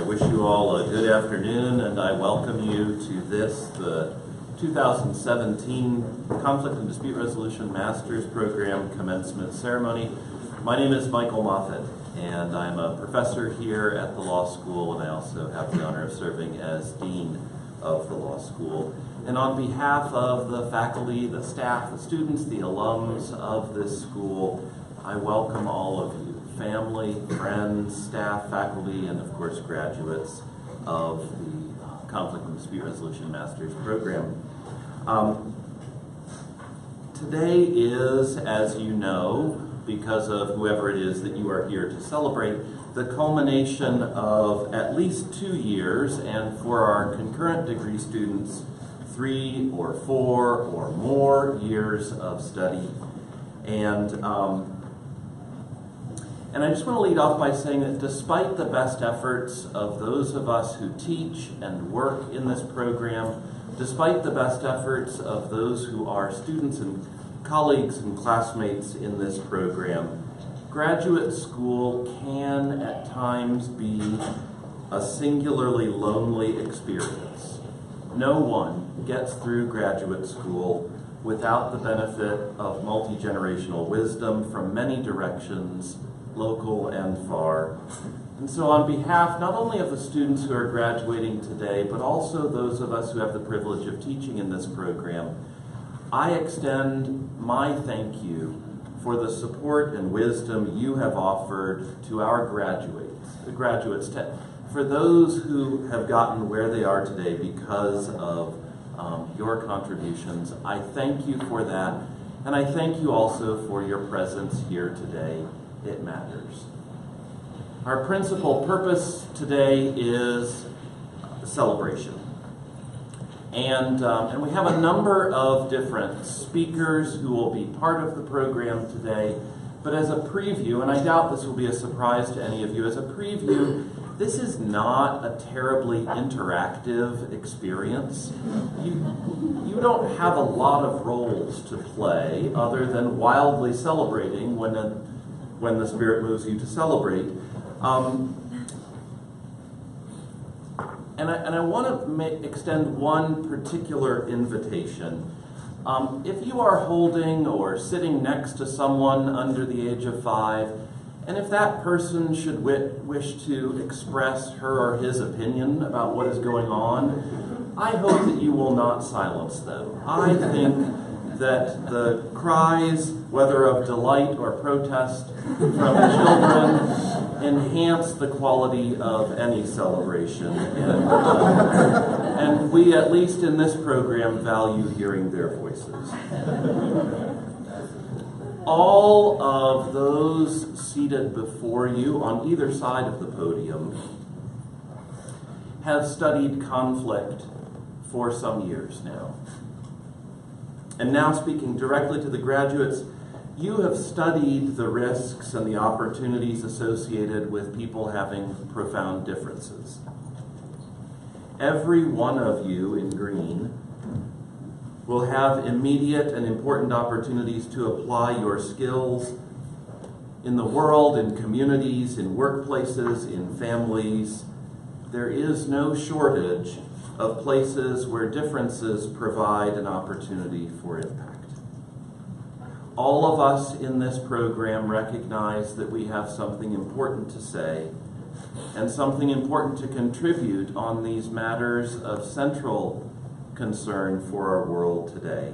wish you all a good afternoon, and I welcome you to the 2017 Conflict and Dispute Resolution Master's Program Commencement Ceremony. My name is Michael Moffett, and I'm a professor here at the law school, and I also have the honor of serving as Dean of the law school. And on behalf of the faculty, the staff, the students, the alums of this school, I welcome all of you, family, friends, staff, faculty, and of course graduates of the Conflict and Dispute Resolution Master's Program. Today is, as you know, because of whoever it is that you are here to celebrate, the culmination of at least 2 years, and for our concurrent degree students, 3 or 4 or more years of study. And I just want to lead off by saying that despite the best efforts of those of us who teach and work in this program, despite the best efforts of those who are students and colleagues and classmates in this program, graduate school can at times be a singularly lonely experience. No one gets through graduate school without the benefit of multi-generational wisdom from many directions, local and far. And so on behalf not only of the students who are graduating today, but also those of us who have the privilege of teaching in this program, I extend my thank you for the support and wisdom you have offered to our graduates, for those who have gotten where they are today because of your contributions. I thank you for that, and I thank you also for your presence here today. It matters. Our principal purpose today is celebration. And we have a number of different speakers who will be part of the program today. But as a preview, and I doubt this will be a surprise to any of you, as a preview, this is not a terribly interactive experience. You don't have a lot of roles to play other than wildly celebrating when the Spirit moves you to celebrate. And I want to extend one particular invitation. If you are holding or sitting next to someone under the age of 5, and if that person should wish to express her or his opinion about what is going on, I hope that you will not silence them. I think that the cries, whether of delight or protest from children, enhance the quality of any celebration. And we, at least in this program, value hearing their voices. All of those seated before you on either side of the podium have studied conflict for some years now. And now, speaking directly to the graduates, you have studied the risks and the opportunities associated with people having profound differences. Every one of you in green will have immediate and important opportunities to apply your skills in the world, in communities, in workplaces, in families. There is no shortage of places where differences provide an opportunity for impact. All of us in this program recognize that we have something important to say and something important to contribute on these matters of central concern for our world today,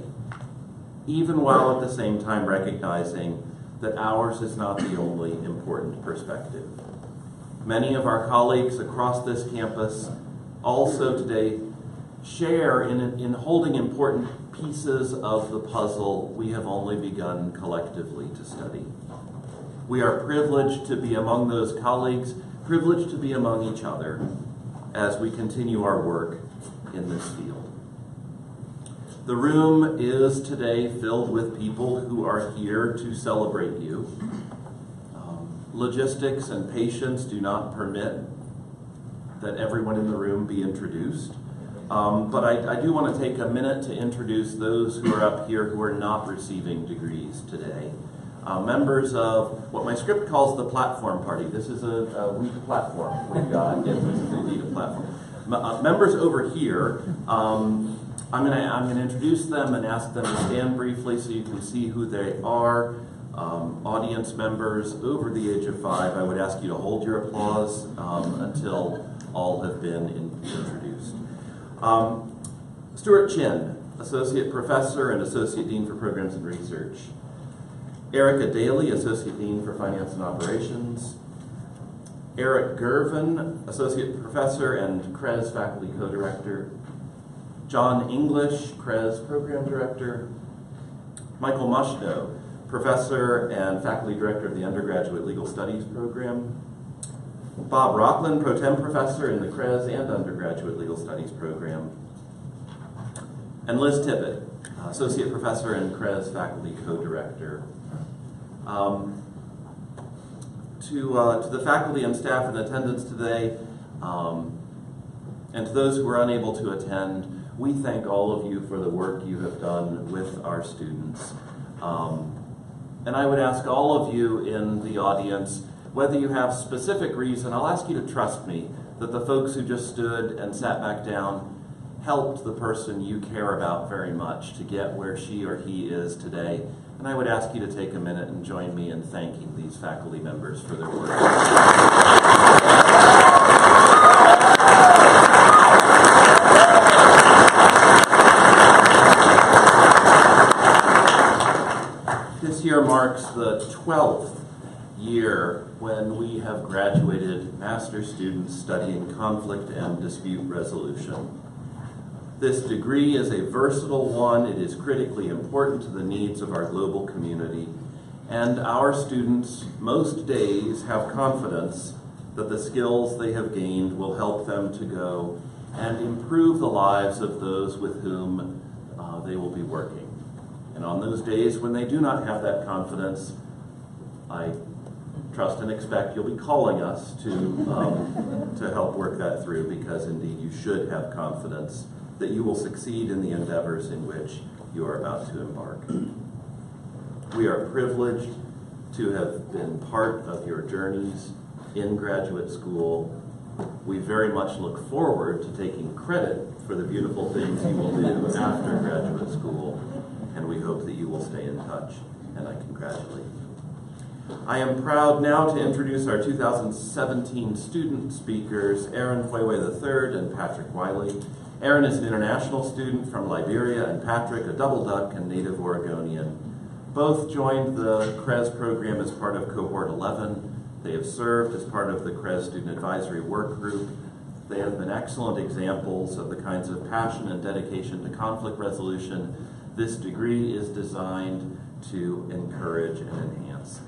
even while at the same time recognizing that ours is not the only important perspective. Many of our colleagues across this campus also today share in holding important pieces of the puzzle we have only begun collectively to study. We are privileged to be among those colleagues, privileged to be among each other as we continue our work in this field. The room is today filled with people who are here to celebrate you. Logistics and patience do not permit that everyone in the room be introduced. But I do want to take a minute to introduce those who are up here who are not receiving degrees today. members of what my script calls the platform party. This is a weak platform we've got. This is indeed a platform. Members over here, I'm going to introduce them and ask them to stand briefly so you can see who they are. Audience members over the age of 5, I would ask you to hold your applause until all have been introduced. Stuart Chin, Associate Professor and Associate Dean for Programs and Research. Erica Daly, Associate Dean for Finance and Operations. Eric Gervin, Associate Professor and Cres Faculty Co-Director. John English, Cres Program Director. Michael Mushno, Professor and Faculty Director of the Undergraduate Legal Studies Program. Bob Rockland, Pro Tem Professor in the Cres and Undergraduate Legal Studies Program. And Liz Tippett, Associate Professor and Cres Faculty Co-Director. To the faculty and staff in attendance today, and to those who are unable to attend, we thank all of you for the work you have done with our students. And I would ask all of you in the audience, whether you have specific reason, I'll ask you to trust me that the folks who just stood and sat back down helped the person you care about very much to get where she or he is today. And I would ask you to take a minute and join me in thanking these faculty members for their work. This year marks the 12th year when we have graduated master's students studying conflict and dispute resolution. This degree is a versatile one. It is critically important to the needs of our global community. And our students, most days, have confidence that the skills they have gained will help them to go and improve the lives of those with whom they will be working. And on those days when they do not have that confidence, I trust and expect you'll be calling us to help work that through, because indeed you should have confidence that you will succeed in the endeavors in which you are about to embark. We are privileged to have been part of your journeys in graduate school. We very much look forward to taking credit for the beautiful things you will do after graduate school, and we hope that you will stay in touch, and I congratulate you. I am proud now to introduce our 2017 student speakers, Aaron Huewe III and Patrick Wiley. Aaron is an international student from Liberia, and Patrick, a double duck and native Oregonian. Both joined the Cres program as part of Cohort 11. They have served as part of the Cres Student Advisory Work Group. They have been excellent examples of the kinds of passion and dedication to conflict resolution this degree is designed to encourage and enhance.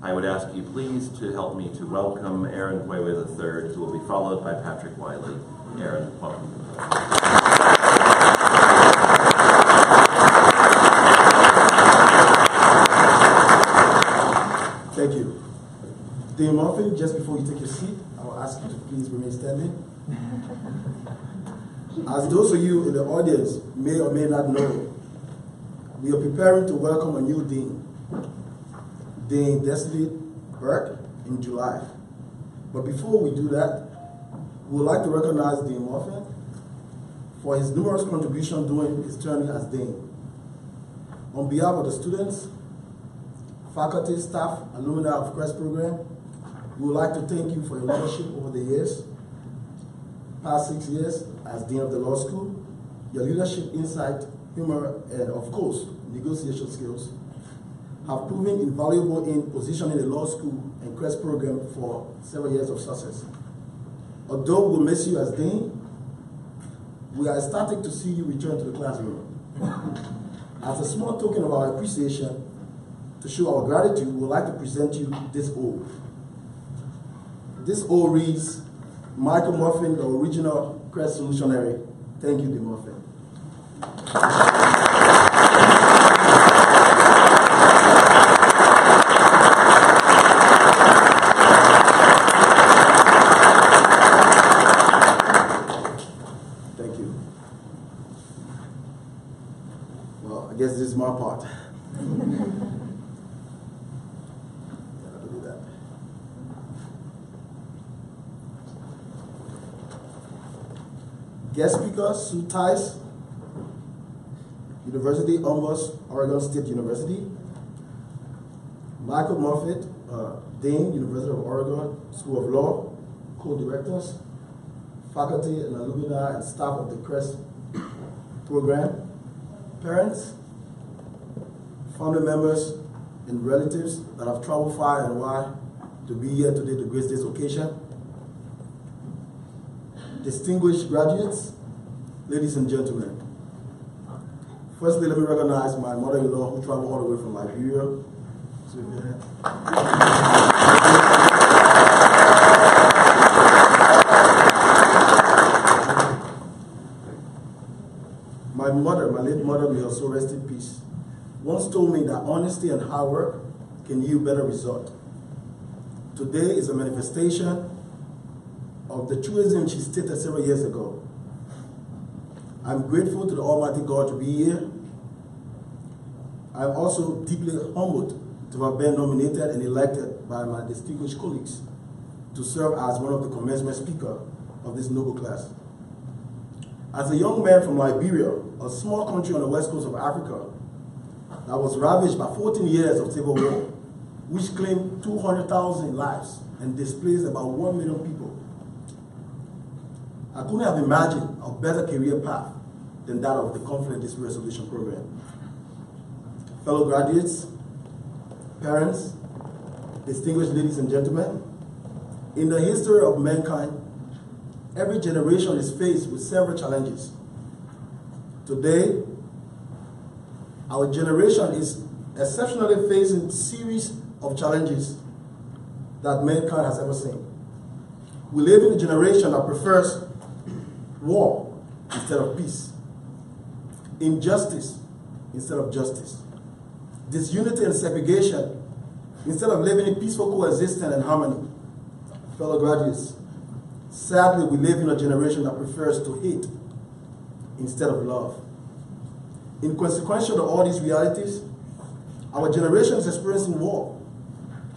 I would ask you please to help me to welcome Aaron Huewe III, who will be followed by Patrick Wiley. Aaron, welcome. Thank you. Dean Murphy, just before you take your seat, I will ask you to please remain standing. As those of you in the audience may or may not know, we are preparing to welcome a new dean, Dean Destiny Burke, in July. But before we do that, we would like to recognize Dean Murphy for his numerous contributions during his tenure as dean. On behalf of the students, faculty, staff, alumni of Cres program, we would like to thank you for your leadership over the years, past 6 years as Dean of the Law School. Your leadership, insight, humor, and of course, negotiation skills have proven invaluable in positioning the law school and Cres program for several years of success. Although we'll miss you as Dean, we are ecstatic to see you return to the classroom. As a small token of our appreciation, to show our gratitude, we would like to present you this ode. This ode reads, Michael Muffin, the original Cres solutionary. Thank you, Dean Muffin. Thank you. Well, I guess this is my part. Guest speaker, Sue Tice, University Umbus, Oregon State University. Michael Moffitt, Dean, University of Oregon School of Law, co-directors, faculty and alumni and staff of the Cres program, parents, family members, and relatives that have traveled far and wide to be here today to grace this occasion. Distinguished graduates, ladies and gentlemen. Firstly, let me recognize my mother-in-law who traveled all the way from Liberia. My mother, my late mother, may also rest in peace, once told me that honesty and hard work can yield better results. Today is a manifestation of the truism she stated several years ago. I'm grateful to the Almighty God to be here. I'm also deeply humbled to have been nominated and elected by my distinguished colleagues to serve as one of the commencement speakers of this noble class. As a young man from Liberia, a small country on the west coast of Africa that was ravaged by 14 years of civil war, which claimed 200,000 lives and displaced about 1 million people, I couldn't have imagined a better career path than that of the Conflict Dispute Resolution Program. Fellow graduates, parents, distinguished ladies and gentlemen, in the history of mankind, every generation is faced with several challenges. Today, our generation is exceptionally facing a series of challenges that mankind has ever seen. We live in a generation that prefers war instead of peace, injustice instead of justice, disunity and segregation instead of living in peaceful coexistence and harmony. Fellow graduates, sadly, we live in a generation that prefers to hate instead of love. In consequence of all these realities, our generation is experiencing war,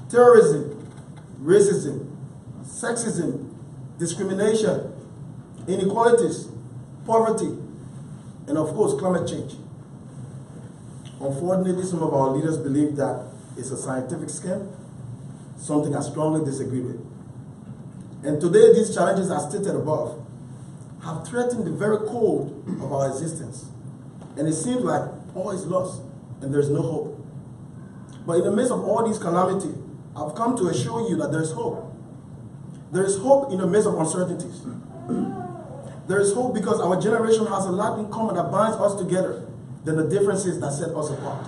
terrorism, racism, sexism, discrimination, inequalities, poverty, and of course, climate change. Unfortunately, some of our leaders believe that it's a scientific scam, something I strongly disagree with. And today, these challenges, as stated above, have threatened the very core of our existence. And it seems like all is lost and there's no hope. But in the midst of all these calamities, I've come to assure you that there's hope. There is hope in the midst of uncertainties. There is hope because our generation has a lot in common that binds us together than the differences that set us apart.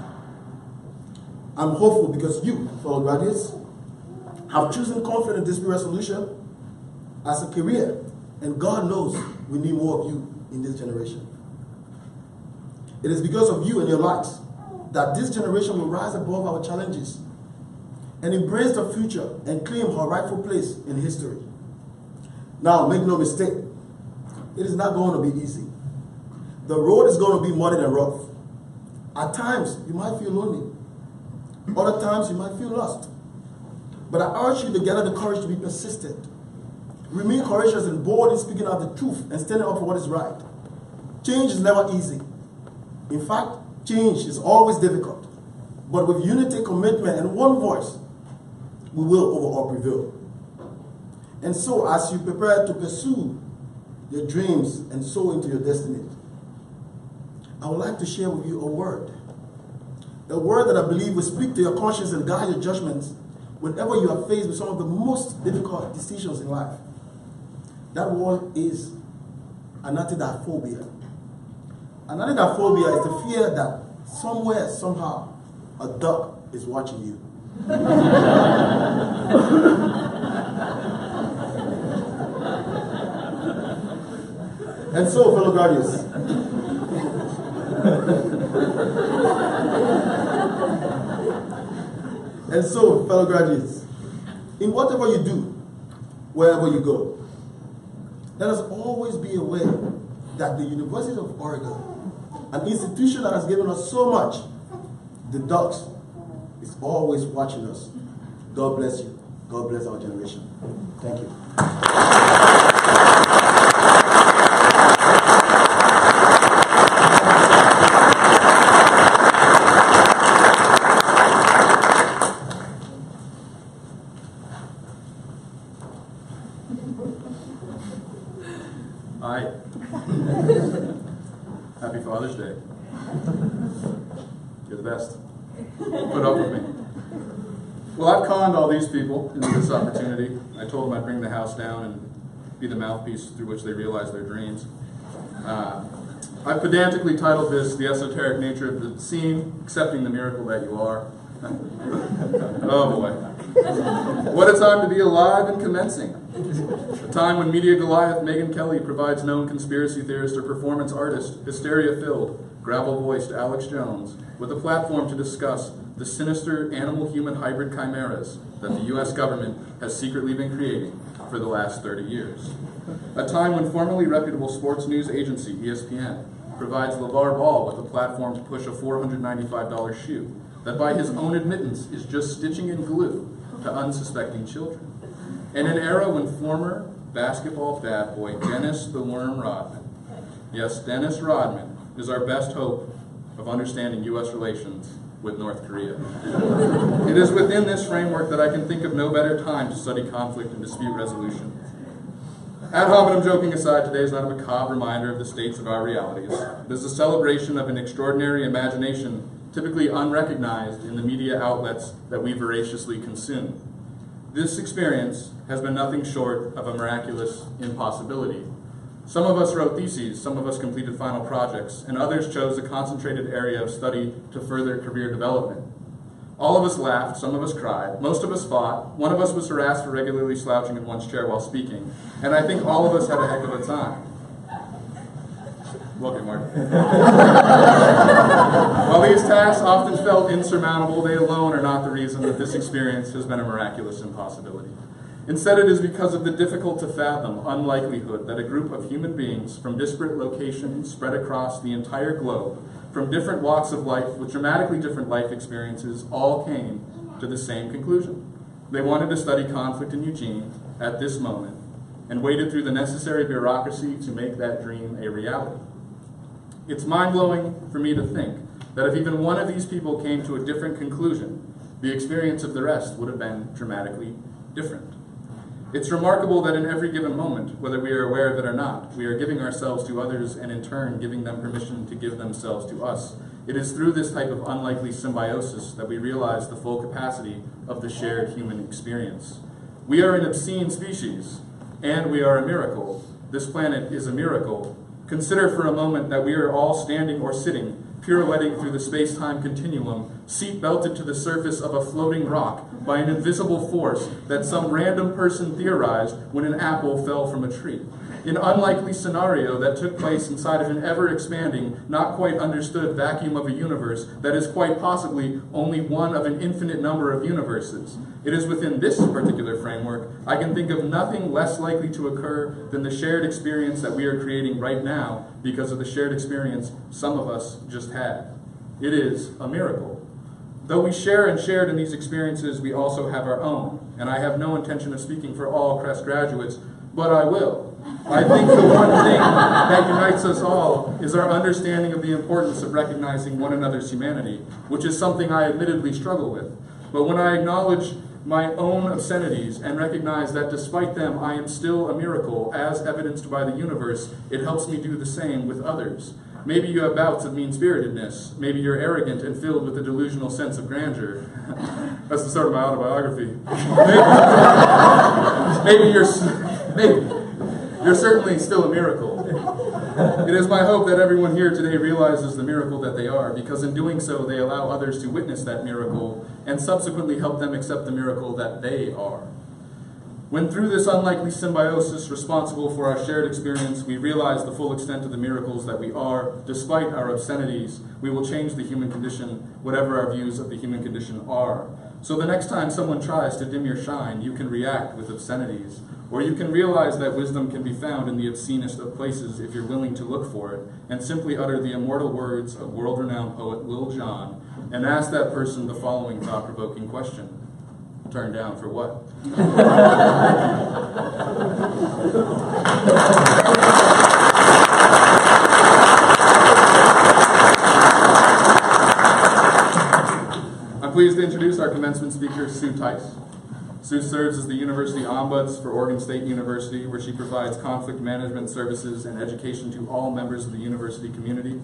I'm hopeful because you, fellow graduates, have chosen conflict and dispute resolution as a career, and God knows we need more of you in this generation. It is because of you and your lives that this generation will rise above our challenges and embrace the future and claim her rightful place in history. Now, make no mistake, it is not going to be easy. The road is going to be muddy and rough. At times, you might feel lonely. Other times, you might feel lost. But I urge you to gather the courage to be persistent. Remain courageous and bold in speaking out the truth and standing up for what is right. Change is never easy. In fact, change is always difficult. But with unity, commitment, and one voice, we will overall prevail. And so, as you prepare to pursue your dreams and soar into your destiny, I would like to share with you a word that I believe will speak to your conscience and guide your judgments whenever you are faced with some of the most difficult decisions in life. That word is anatidaphobia. Anatidaphobia is the fear that somewhere, somehow, a duck is watching you. And so, fellow graduates, in whatever you do, wherever you go, let us always be aware that the University of Oregon, an institution that has given us so much, the ducks, is always watching us. God bless you. God bless our generation. Thank you. Hi. Happy Father's Day. You're the best. Put up with me. Well, I've conned all these people into this opportunity. I told them I'd bring the house down and be the mouthpiece through which they realize their dreams. I've pedantically titled this The Esoteric Nature of the Scene, Accepting the Miracle That You Are. Oh boy. What a time to be alive and commencing. A time when media Goliath Megyn Kelly provides known conspiracy theorist or performance artist, hysteria-filled, gravel-voiced Alex Jones with a platform to discuss the sinister animal-human hybrid chimeras that the U.S. government has secretly been creating for the last 30 years. A time when formerly reputable sports news agency, ESPN, provides LeVar Ball with a platform to push a $495 shoe that by his own admittance is just stitching in glue to unsuspecting children. In an era when former basketball bad boy Dennis the Worm Rodman, yes, Dennis Rodman, is our best hope of understanding U.S. relations with North Korea. It is within this framework that I can think of no better time to study conflict and dispute resolution. Ad hominem joking aside, today is not a macabre reminder of the states of our realities. It is a celebration of an extraordinary imagination typically unrecognized in the media outlets that we voraciously consume. This experience has been nothing short of a miraculous impossibility. Some of us wrote theses, some of us completed final projects, and others chose a concentrated area of study to further career development. All of us laughed, some of us cried, most of us fought, one of us was harassed for regularly slouching in one's chair while speaking, and I think all of us had a heck of a time. Welcome, Mark. While these tasks often felt insurmountable, they alone are not the reason that this experience has been a miraculous impossibility. Instead, it is because of the difficult-to-fathom unlikelihood that a group of human beings from disparate locations spread across the entire globe, from different walks of life with dramatically different life experiences, all came to the same conclusion. They wanted to study conflict in Eugene at this moment and waded through the necessary bureaucracy to make that dream a reality. It's mind-blowing for me to think that if even one of these people came to a different conclusion, the experience of the rest would have been dramatically different. It's remarkable that in every given moment, whether we are aware of it or not, we are giving ourselves to others and in turn giving them permission to give themselves to us. It is through this type of unlikely symbiosis that we realize the full capacity of the shared human experience. We are an obscene species, and we are a miracle. This planet is a miracle. Consider for a moment that we are all standing or sitting, pirouetting through the space-time continuum, seat-belted to the surface of a floating rock by an invisible force that some random person theorized when an apple fell from a tree. An unlikely scenario that took place inside of an ever-expanding, not quite understood vacuum of a universe that is quite possibly only one of an infinite number of universes. It is within this particular framework I can think of nothing less likely to occur than the shared experience that we are creating right now because of the shared experience some of us just had. It is a miracle. Though we share and shared in these experiences, we also have our own, and I have no intention of speaking for all Cres graduates, but I will. I think the one thing that unites us all is our understanding of the importance of recognizing one another's humanity, which is something I admittedly struggle with. But when I acknowledge my own obscenities and recognize that despite them I am still a miracle, as evidenced by the universe, it helps me do the same with others. Maybe you have bouts of mean-spiritedness. Maybe you're arrogant and filled with a delusional sense of grandeur. That's the start of my autobiography. Maybe you're certainly still a miracle. It is my hope that everyone here today realizes the miracle that they are, because in doing so, they allow others to witness that miracle and subsequently help them accept the miracle that they are. When through this unlikely symbiosis responsible for our shared experience, we realize the full extent of the miracles that we are, despite our obscenities, we will change the human condition, whatever our views of the human condition are. So the next time someone tries to dim your shine, you can react with obscenities. Or you can realize that wisdom can be found in the obscenest of places if you're willing to look for it, and simply utter the immortal words of world-renowned poet Will John, and ask that person the following thought-provoking question. Turned down for what? I'm pleased to introduce our commencement speaker, Sue Tice. Sue serves as the University Ombuds for Oregon State University, where she provides conflict management services and education to all members of the university community.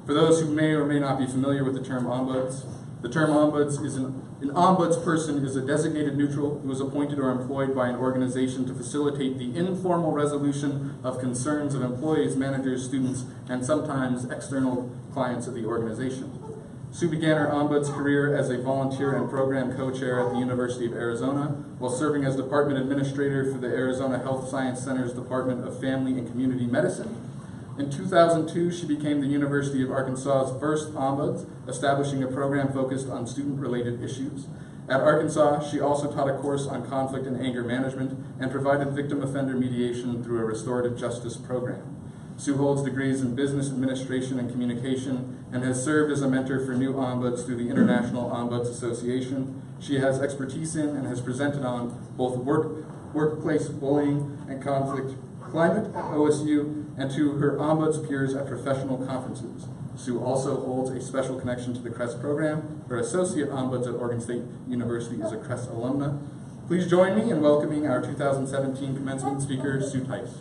For those who may or may not be familiar with the term ombuds, the term ombuds is an ombudsperson is a designated neutral who is appointed or employed by an organization to facilitate the informal resolution of concerns of employees, managers, students, and sometimes external clients of the organization. Sue began her ombuds career as a volunteer and program co-chair at the University of Arizona, while serving as department administrator for the Arizona Health Science Center's Department of Family and Community Medicine. In 2002, she became the University of Arkansas's first ombuds, establishing a program focused on student-related issues. At Arkansas, she also taught a course on conflict and anger management and provided victim offender mediation through a restorative justice program. Sue holds degrees in business administration and communication and has served as a mentor for new ombuds through the International Ombuds Association. She has expertise in and has presented on both workplace bullying and conflict climate at OSU and to her ombuds peers at professional conferences. Sue also holds a special connection to the Cres program. Her associate ombuds at Oregon State University is a Cres alumna. Please join me in welcoming our 2017 commencement speaker, Sue Tice.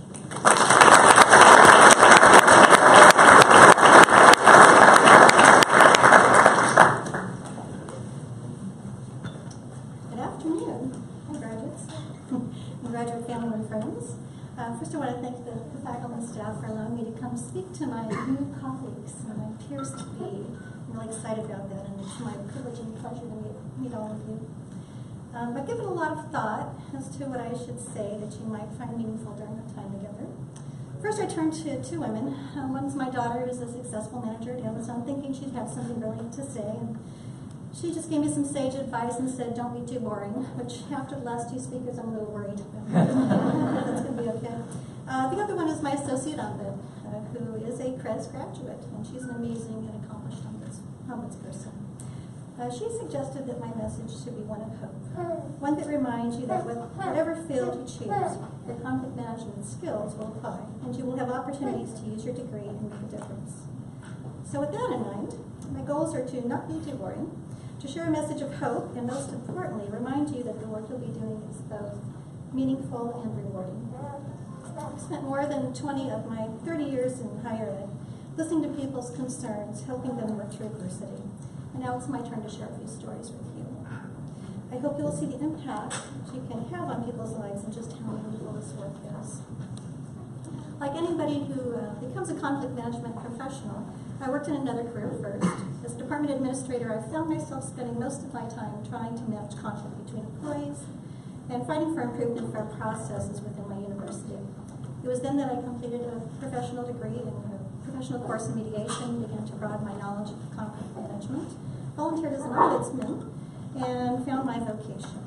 Graduate family and friends. First I want to thank the faculty and staff for allowing me to come speak to my new colleagues and my peers to be. I'm really excited about that, and it's my privilege and pleasure to meet all of you. I've given a lot of thought as to what I should say that you might find meaningful during our time together. First I turned to two women. One's my daughter, who's a successful manager at Amazon, thinking she'd have something brilliant to say. And she just gave me some sage advice and said, don't be too boring, which after the last two speakers, I'm a little worried. That's going to be okay. The other one is my associate ombud, who is a Cres graduate, and she's an amazing and accomplished ombudsperson. She suggested that my message should be one of hope, one that reminds you that with whatever field you choose, your conflict management skills will apply, and you will have opportunities to use your degree and make a difference. So with that in mind, my goals are to not be too boring, to share a message of hope, and most importantly, remind you that the work you'll be doing is both meaningful and rewarding. I've spent more than 20 of my 30 years in higher ed listening to people's concerns, helping them work through adversity. And now it's my turn to share a few stories with you. I hope you'll see the impact you can have on people's lives and just how meaningful this work is. Like anybody who becomes a conflict management professional, I worked in another career first. As department administrator, I found myself spending most of my time trying to manage conflict between employees and fighting for improvement of our processes within my university. It was then that I completed a professional degree in a professional course in mediation, began to broaden my knowledge of conflict management, volunteered as an ombudsman, and found my vocation.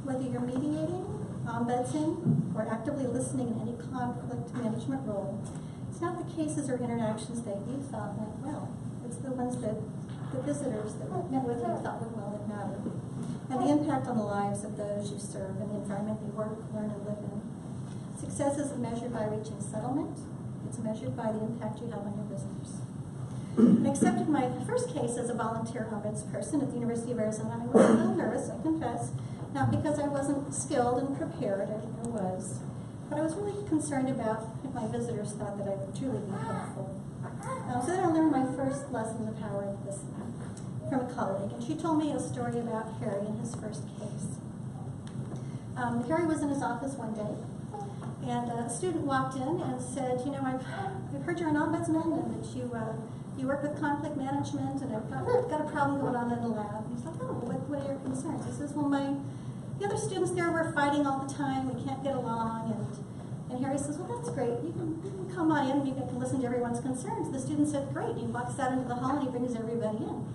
Whether you're mediating, ombudsing, or actively listening in any conflict management role, it's not the cases or interactions that you thought went well. It's the ones that the visitors that met with you thought went well that matter. And the impact on the lives of those you serve and the environment they work, learn, and live in. Success isn't measured by reaching settlement. It's measured by the impact you have on your visitors. I accepted my first case as a volunteer ombudsperson at the University of Arizona. I was a little nervous, I confess, not because I wasn't skilled and prepared, I was, but I was really concerned about if my visitors thought that I would truly be helpful. So then I learned my first lesson, the power of listening, from a colleague, and she told me a story about Harry and his first case. Harry was in his office one day, and a student walked in and said, you know, I've heard you're an ombudsman and that you work with conflict management, and I've got a problem going on in the lab. And he's like, oh, what are your concerns? He says, well, the other students there were fighting all the time, we can't get along, and Harry says, well, that's great, you can come on in, you can listen to everyone's concerns. The student said, great, he walks out into the hall and he brings everybody in.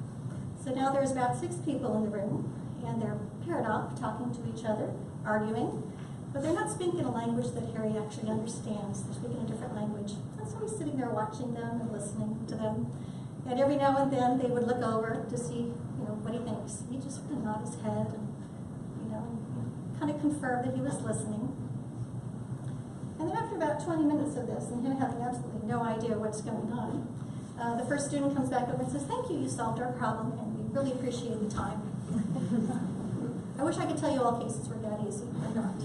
So now there's about 6 people in the room, and they're paired off, talking to each other, arguing, but they're not speaking a language that Harry actually understands. They're speaking a different language. And so he's sitting there watching them and listening to them. And every now and then they would look over to see, what he thinks. He just sort of nod his head and, kind of confirm that he was listening. And then after about 20 minutes of this, and him having absolutely no idea what's going on, the first student comes back over and says, thank you, you solved our problem, and we really appreciate the time. I wish I could tell you all cases were that easy, but not.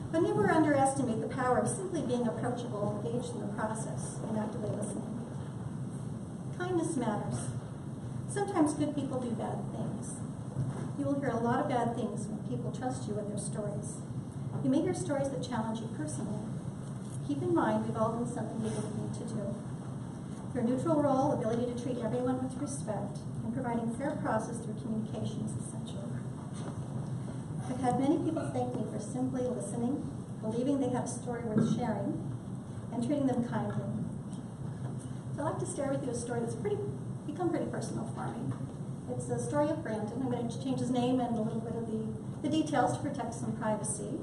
But never underestimate the power of simply being approachable, engaged in the process, and actively listening. Kindness matters. Sometimes good people do bad things. You will hear a lot of bad things when people trust you with their stories. You may hear stories that challenge you personally. Keep in mind, we've all done something we didn't need to do. Your neutral role, ability to treat everyone with respect, and providing fair process through communication is essential. I've had many people thank me for simply listening, believing they have a story worth sharing, and treating them kindly. So I'd like to share with you a story that's become pretty personal for me. It's the story of Brandon. I'm going to change his name and a little bit of the details to protect some privacy.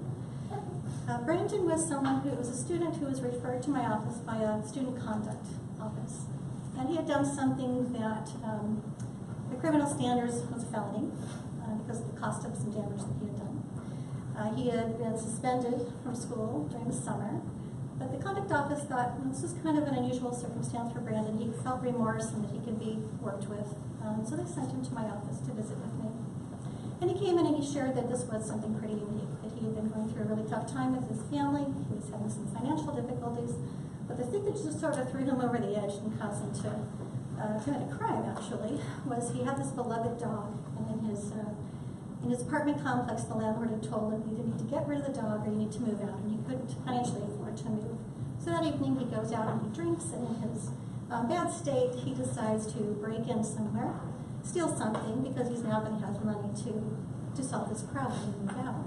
Brandon was someone who was a student who was referred to my office by a student conduct office. And he had done something that the criminal standards was a felony because of the cost of some damage that he had done. He had been suspended from school during the summer, but the conduct office thought, well, this was kind of an unusual circumstance for Brandon. He felt remorse and that he could be worked with. So they sent him to my office to visit with me. And he came in and he shared that this was something pretty unique, that he had been going through a really tough time with his family. He was having some financial difficulties. But the thing that just sort of threw him over the edge and caused him to commit a crime, actually, was he had this beloved dog. And in his apartment complex, the landlord had told him, you either need to get rid of the dog or you need to move out. And he couldn't financially afford to move. So that evening he goes out and he drinks, and in his bad state, he decides to break in somewhere, steal something, because he's now going to have money to solve his problem and move out.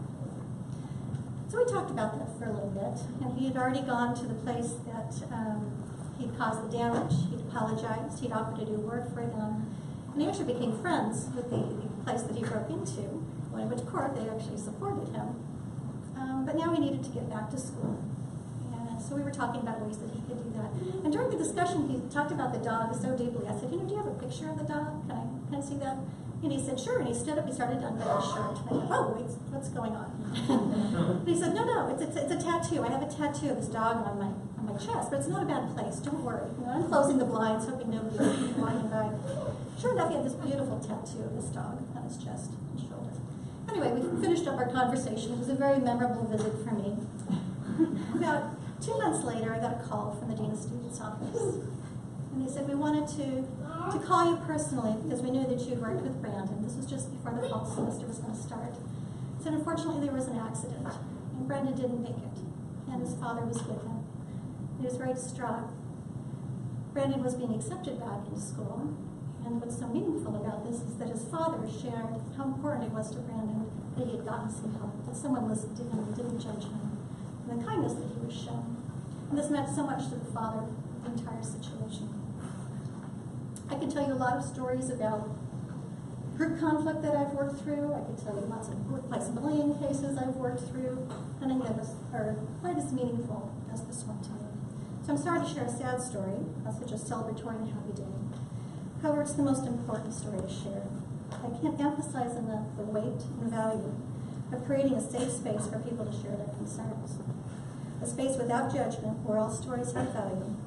So we talked about that for a little bit, and he had already gone to the place that he'd caused the damage. He'd apologized. He'd offered to do work for them. And he actually became friends with the place that he broke into. When he went to court, they actually supported him. But now he needed to get back to school. And so we were talking about ways that he could do that. And during the discussion, he talked about the dog so deeply. I said, do you have a picture of the dog? Can I see that? And he said, sure. And he stood up, he started to unbutton his shirt. And I thought, oh, wait, what's going on? And he said, no, it's a tattoo. I have a tattoo of this dog on my chest, but it's not a bad place. Don't worry. I'm closing the blinds, hoping nobody will be walking by. Sure enough, he had this beautiful tattoo of this dog on his chest and shoulder. Anyway, we finished up our conversation. It was a very memorable visit for me. About 2 months later, I got a call from the Dean of Students office. And they said, we wanted to call you personally because we knew that you'd worked with Brandon. This was just before the fall semester was going to start. So unfortunately, there was an accident, and Brandon didn't make it, and his father was with him. He was very distraught. Brandon was being accepted back into school, and what's so meaningful about this is that his father shared how important it was to Brandon that he had gotten some help, that someone listened to him and didn't judge him, and the kindness that he was shown. And this meant so much to the father of the entire situation. I could tell you a lot of stories about group conflict that I've worked through. I could tell you lots of workplace bullying cases I've worked through, and I think are quite as meaningful as this one to me. So I'm sorry to share a sad story on such a celebratory and happy day. However, it's the most important story to share. I can't emphasize enough the weight and value of creating a safe space for people to share their concerns. A space without judgment where all stories have value,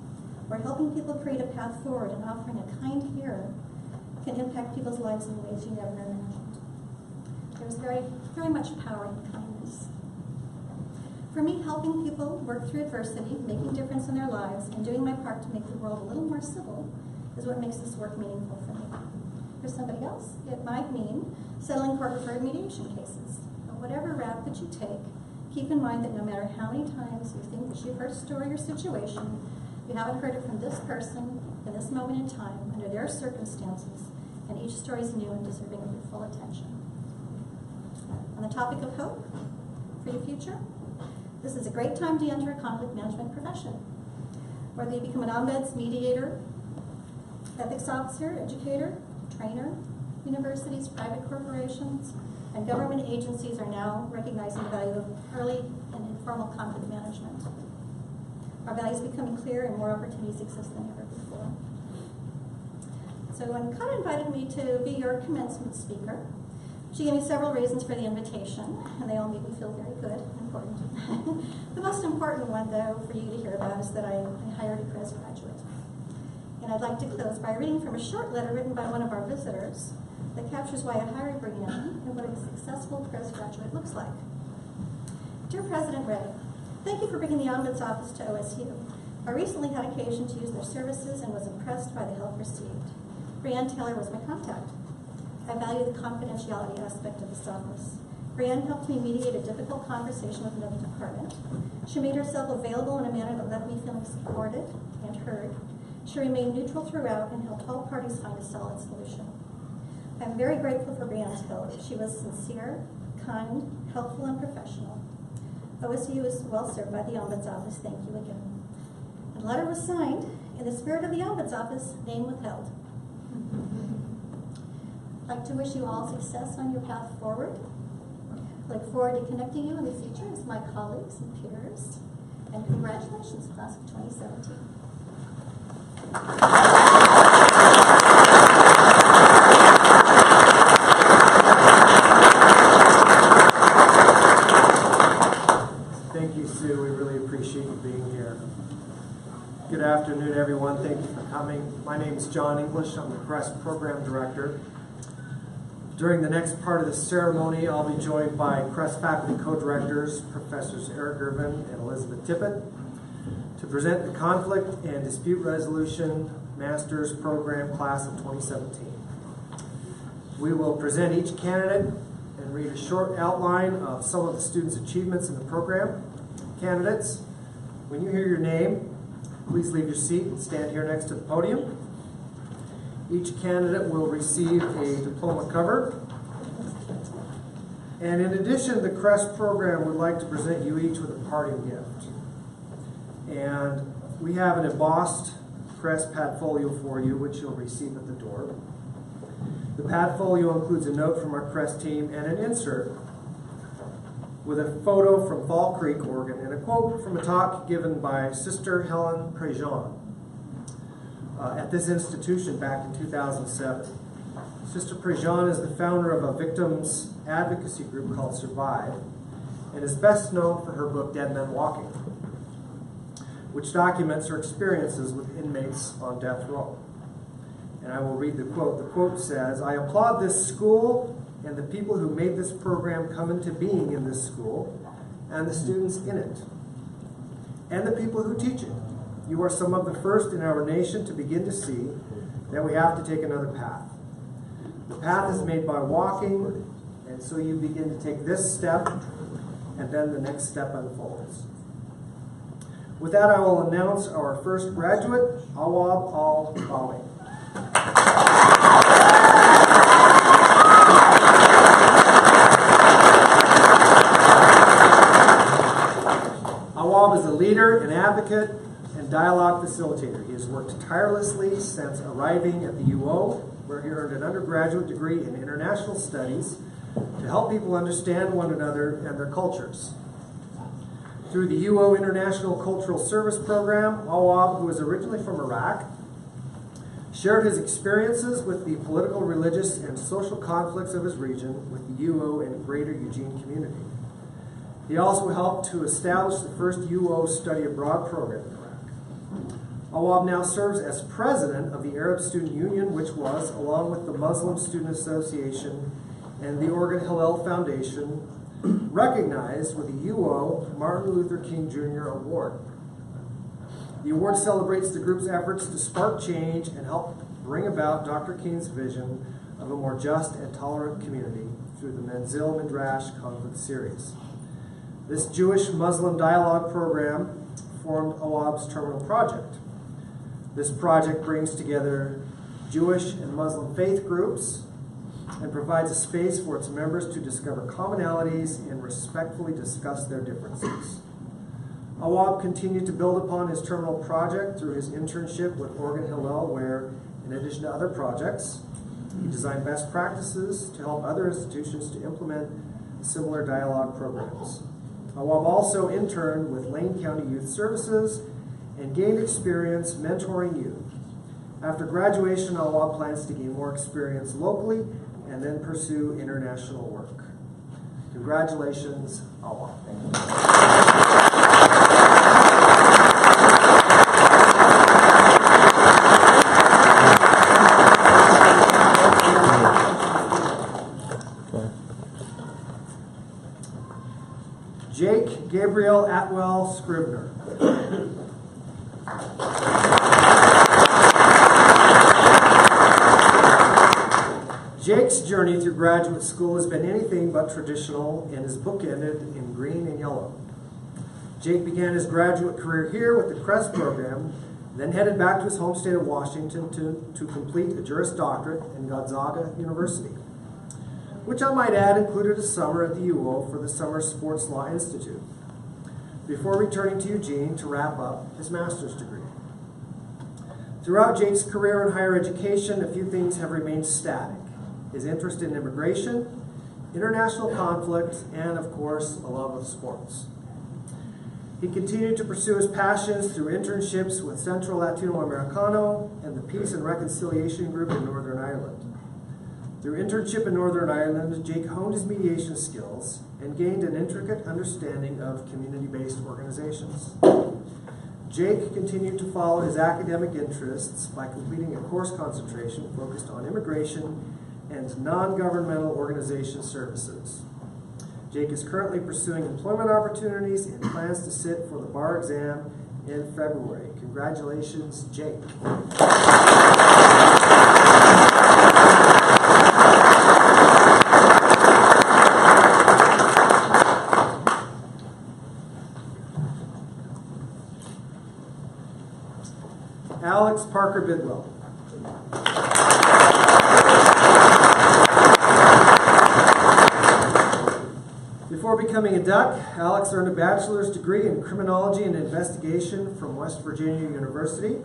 where helping people create a path forward and offering a kind ear can impact people's lives in ways you never imagined. There's very, very much power in kindness. For me, helping people work through adversity, making a difference in their lives, and doing my part to make the world a little more civil is what makes this work meaningful for me. For somebody else, it might mean settling court-referred mediation cases. But whatever route that you take, keep in mind that no matter how many times you think that you've heard a story or situation, you haven't heard it from this person in this moment in time, under their circumstances, and each story is new and deserving of your full attention. On the topic of hope for your future, this is a great time to enter a conflict management profession. Whether you become an ombuds, mediator, ethics officer, educator, trainer, universities, private corporations, and government agencies are now recognizing the value of early and informal conflict management. Our values are becoming clear and more opportunities exist than ever before. So when Kat invited me to be your commencement speaker, she gave me several reasons for the invitation, and they all made me feel very good and important. The most important one, though, for you to hear about is that I hired a Cres graduate. And I'd like to close by reading from a short letter written by one of our visitors that captures why I hired Brianne and what a successful Cres graduate looks like. Dear President Ray, thank you for bringing the Ombuds Office to OSU. I recently had occasion to use their services and was impressed by the help received. Brianne Taylor was my contact. I value the confidentiality aspect of this office. Brianne helped me mediate a difficult conversation with another department. She made herself available in a manner that left me feeling supported and heard. She remained neutral throughout and helped all parties find a solid solution. I'm very grateful for Brianne's help. She was sincere, kind, helpful, and professional. OSU is well served by the Ombuds Office. Thank you again. The letter was signed in the spirit of the Ombuds Office, name withheld. I'd like to wish you all success on your path forward. I look forward to connecting you in the future as my colleagues and peers. And congratulations, class of 2017. Thank you, Sue. We really appreciate you being here. Good afternoon, everyone. Thank you for coming. My name is John English. I'm the Cres Program Director. During the next part of the ceremony, I'll be joined by Cres faculty co-directors, Professors Eric Irvin and Elizabeth Tippett, to present the Conflict and Dispute Resolution Master's Program Class of 2017. We will present each candidate and read a short outline of some of the students' achievements in the program. Candidates, when you hear your name, please leave your seat and stand here next to the podium. Each candidate will receive a diploma cover. And in addition, the Cres program would like to present you each with a parting gift. And we have an embossed Cres Padfolio for you, which you'll receive at the door. The Padfolio includes a note from our Cres team and an insert with a photo from Fall Creek, Oregon, and a quote from a talk given by Sister Helen Prejean at this institution back in 2007. Sister Prejean is the founder of a victims advocacy group called Survive and is best known for her book Dead Men Walking, which documents her experiences with inmates on death row. And I will read the quote. The quote says, "I applaud this school and the people who made this program come into being in this school and the students in it, and the people who teach it. You are some of the first in our nation to begin to see that we have to take another path. The path is made by walking, and so you begin to take this step, and then the next step unfolds." With that, I will announce our first graduate, Awab Al-Bawi. Awab is a leader, an advocate, and dialogue facilitator. He has worked tirelessly since arriving at the UO, where he earned an undergraduate degree in international studies to help people understand one another and their cultures. Through the UO International Cultural Service Program, Awab, who is originally from Iraq, shared his experiences with the political, religious, and social conflicts of his region with the UO and greater Eugene community. He also helped to establish the first UO study abroad program in Iraq. Awab now serves as president of the Arab Student Union, which was, along with the Muslim Student Association and the Oregon Hillel Foundation, recognized with the UO Martin Luther King Jr. Award. The award celebrates the group's efforts to spark change and help bring about Dr. King's vision of a more just and tolerant community through the Menzil Midrash Conflict Series. This Jewish-Muslim dialogue program formed Awab's terminal project. This project brings together Jewish and Muslim faith groups and provides a space for its members to discover commonalities and respectfully discuss their differences. Awab continued to build upon his terminal project through his internship with Oregon Hillel, where, in addition to other projects, he designed best practices to help other institutions to implement similar dialogue programs. Awab also interned with Lane County Youth Services and gained experience mentoring youth. After graduation, Awab plans to gain more experience locally and then pursue international work. Congratulations, Awab. Thank you. Kyle Atwell Scribner. Jake's journey through graduate school has been anything but traditional and is bookended in green and yellow. Jake began his graduate career here with the Cres program, then headed back to his home state of Washington to complete a Juris Doctorate in Gonzaga University, which I might add included a summer at the UO for the Summer Sports Law Institute, before returning to Eugene to wrap up his master's degree. Throughout Jake's career in higher education, a few things have remained static: his interest in immigration, international conflict, and of course, a love of sports. He continued to pursue his passions through internships with Centro Latino Americano and the Peace and Reconciliation Group in Northern Ireland. Through internship in Northern Ireland, Jake honed his mediation skills and gained an intricate understanding of community-based organizations. Jake continued to follow his academic interests by completing a course concentration focused on immigration and non-governmental organization services. Jake is currently pursuing employment opportunities and plans to sit for the bar exam in February. Congratulations, Jake. Alex Parker Bidwell. Before becoming a duck, Alex earned a bachelor's degree in criminology and investigation from West Virginia University.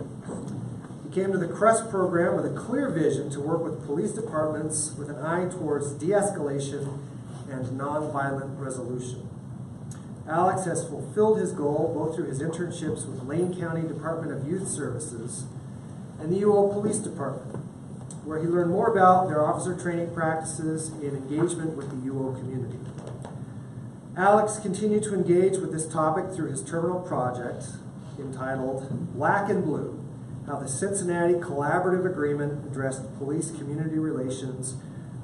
He came to the Cres program with a clear vision to work with police departments with an eye towards de-escalation and nonviolent resolution. Alex has fulfilled his goal both through his internships with Lane County Department of Youth Services and the UO Police Department, where he learned more about their officer training practices and engagement with the UO community. Alex continued to engage with this topic through his terminal project entitled Black and Blue: How the Cincinnati Collaborative Agreement Addressed Police Community Relations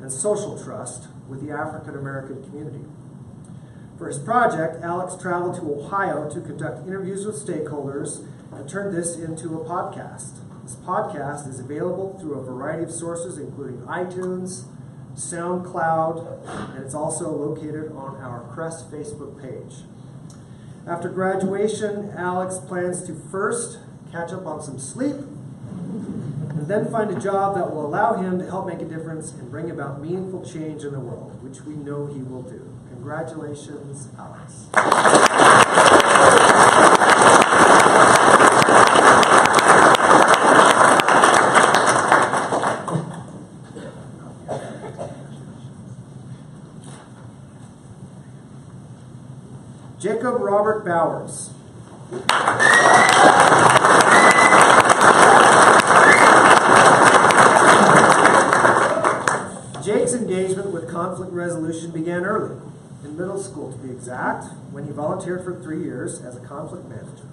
and Social Trust with the African American Community. For his project, Alex traveled to Ohio to conduct interviews with stakeholders and turned this into a podcast. This podcast is available through a variety of sources, including iTunes, SoundCloud, and it's also located on our Cres Facebook page. After graduation, Alex plans to first catch up on some sleep and then find a job that will allow him to help make a difference and bring about meaningful change in the world, which we know he will do. Congratulations, Alex. Jacob Robert Bowers. Jake's engagement with conflict resolution began early, in middle school to be exact, when he volunteered for 3 years as a conflict manager.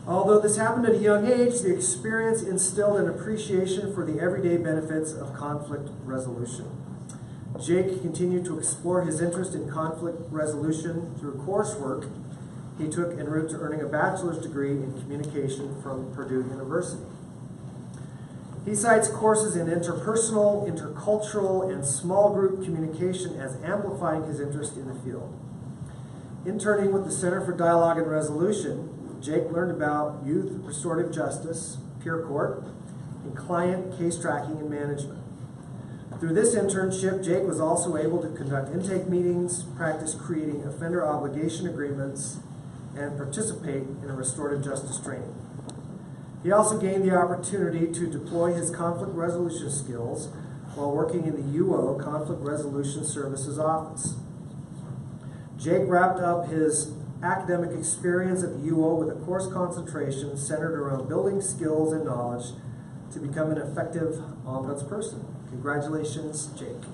Although this happened at a young age, the experience instilled an appreciation for the everyday benefits of conflict resolution. Jake continued to explore his interest in conflict resolution through coursework he took en route to earning a bachelor's degree in communication from Purdue University. He cites courses in interpersonal, intercultural, and small group communication as amplifying his interest in the field. Interning with the Center for Dialogue and Resolution, Jake learned about youth restorative justice, peer court, and client case tracking and management. Through this internship, Jake was also able to conduct intake meetings, practice creating offender obligation agreements, and participate in a restorative justice training. He also gained the opportunity to deploy his conflict resolution skills while working in the UO Conflict Resolution Services office. Jake wrapped up his academic experience at the UO with a course concentration centered around building skills and knowledge to become an effective ombudsperson. Congratulations, Jake.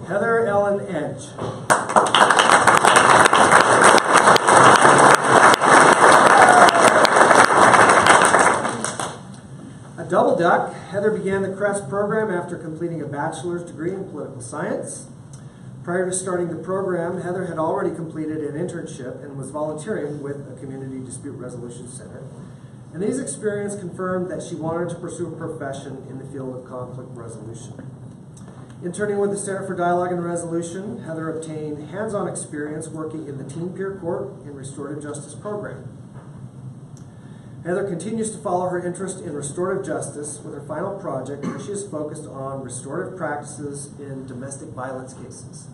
Heather Ellen Edge. Double Duck, Heather began the Cres program after completing a bachelor's degree in political science. Prior to starting the program, Heather had already completed an internship and was volunteering with a community dispute resolution center. And these experiences confirmed that she wanted to pursue a profession in the field of conflict resolution. Interning with the Center for Dialogue and Resolution, Heather obtained hands-on experience working in the Teen Peer Court and Restorative Justice program. Heather continues to follow her interest in restorative justice with her final project, where she is focused on restorative practices in domestic violence cases.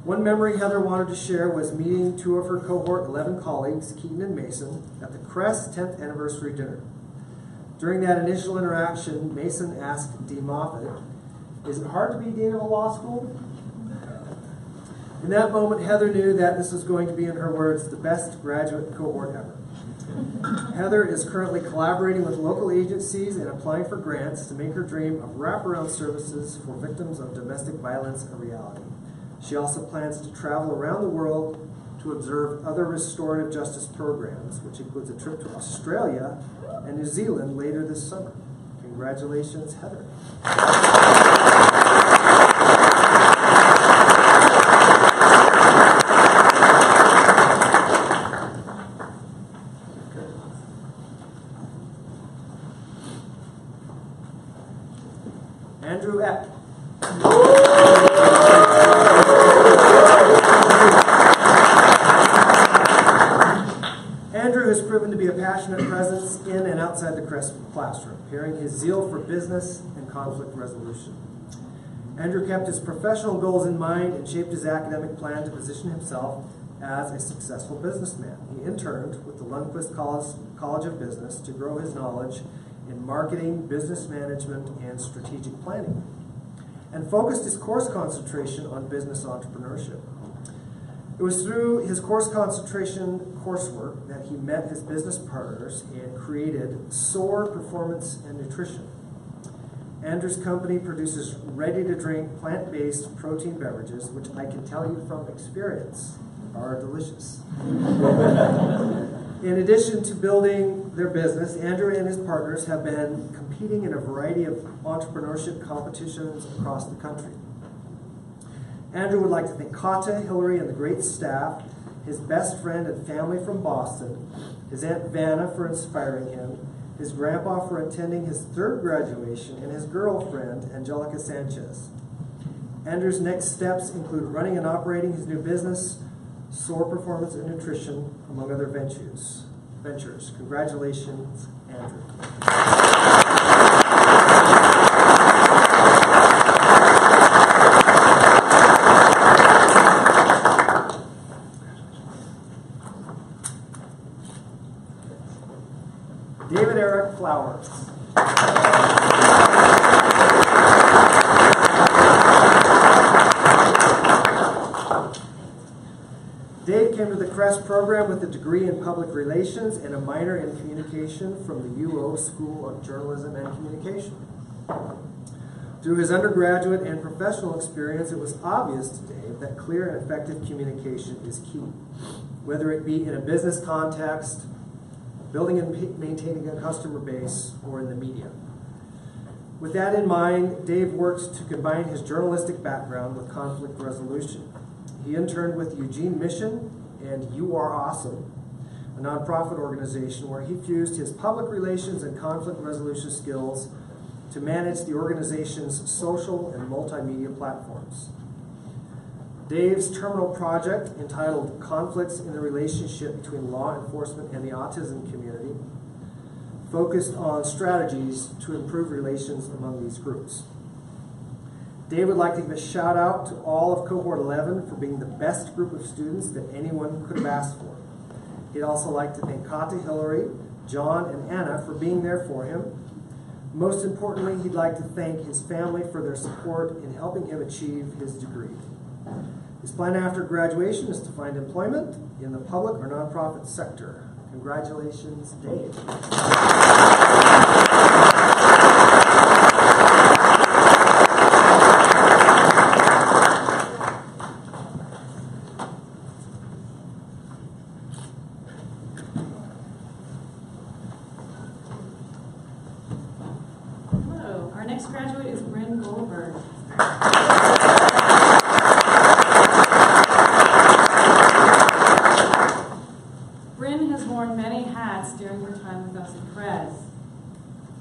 One memory Heather wanted to share was meeting two of her cohort 11 colleagues, Keaton and Mason, at the Cres 10th anniversary dinner. During that initial interaction, Mason asked Dean Moffat, "Is it hard to be dean of a law school?" In that moment, Heather knew that this was going to be, in her words, the best graduate cohort ever. Heather is currently collaborating with local agencies and applying for grants to make her dream of wraparound services for victims of domestic violence a reality. She also plans to travel around the world to observe other restorative justice programs, which includes a trip to Australia and New Zealand later this summer. Congratulations, Heather. Andrew Eck. Andrew has proven to be a passionate presence in and outside the Cres classroom, pairing his zeal for business and conflict resolution. Andrew kept his professional goals in mind and shaped his academic plan to position himself as a successful businessman. He interned with the Lundquist College of Business to grow his knowledge in marketing, business management, and strategic planning, and focused his course concentration on business entrepreneurship. It was through his course concentration coursework that he met his business partners and created SOAR Performance and Nutrition. Andrew's company produces ready-to-drink, plant-based protein beverages, which I can tell you from experience are delicious. In addition to building their business, Andrew and his partners have been competing in a variety of entrepreneurship competitions across the country. Andrew would like to thank Kata, Hillary, and the great staff, his best friend and family from Boston, his Aunt Vanna for inspiring him, his grandpa for attending his 3rd graduation, and his girlfriend, Angelica Sanchez. Andrew's next steps include running and operating his new business, SOAR Performance and Nutrition, among other ventures. Congratulations, Andrew. David Eric Flowers. Dave came to the Cres program with a degree in public relations and a minor in communication from the UO School of Journalism and Communication. Through his undergraduate and professional experience, it was obvious to Dave that clear and effective communication is key, whether it be in a business context, building and maintaining a customer base, or in the media. With that in mind, Dave worked to combine his journalistic background with conflict resolution. He interned with Eugene Mission and You Are Awesome, a nonprofit organization where he fused his public relations and conflict resolution skills to manage the organization's social and multimedia platforms. Dave's terminal project, entitled Conflicts in the Relationship Between Law Enforcement and the Autism Community, focused on strategies to improve relations among these groups. Dave would like to give a shout out to all of Cohort 11 for being the best group of students that anyone could have asked for. He'd also like to thank Kata, Hillary, John, and Anna for being there for him. Most importantly, he'd like to thank his family for their support in helping him achieve his degree. His plan after graduation is to find employment in the public or nonprofit sector. Congratulations, Dave. next graduate is Bryn Goldberg. Bryn has worn many hats during her time with us at Cres.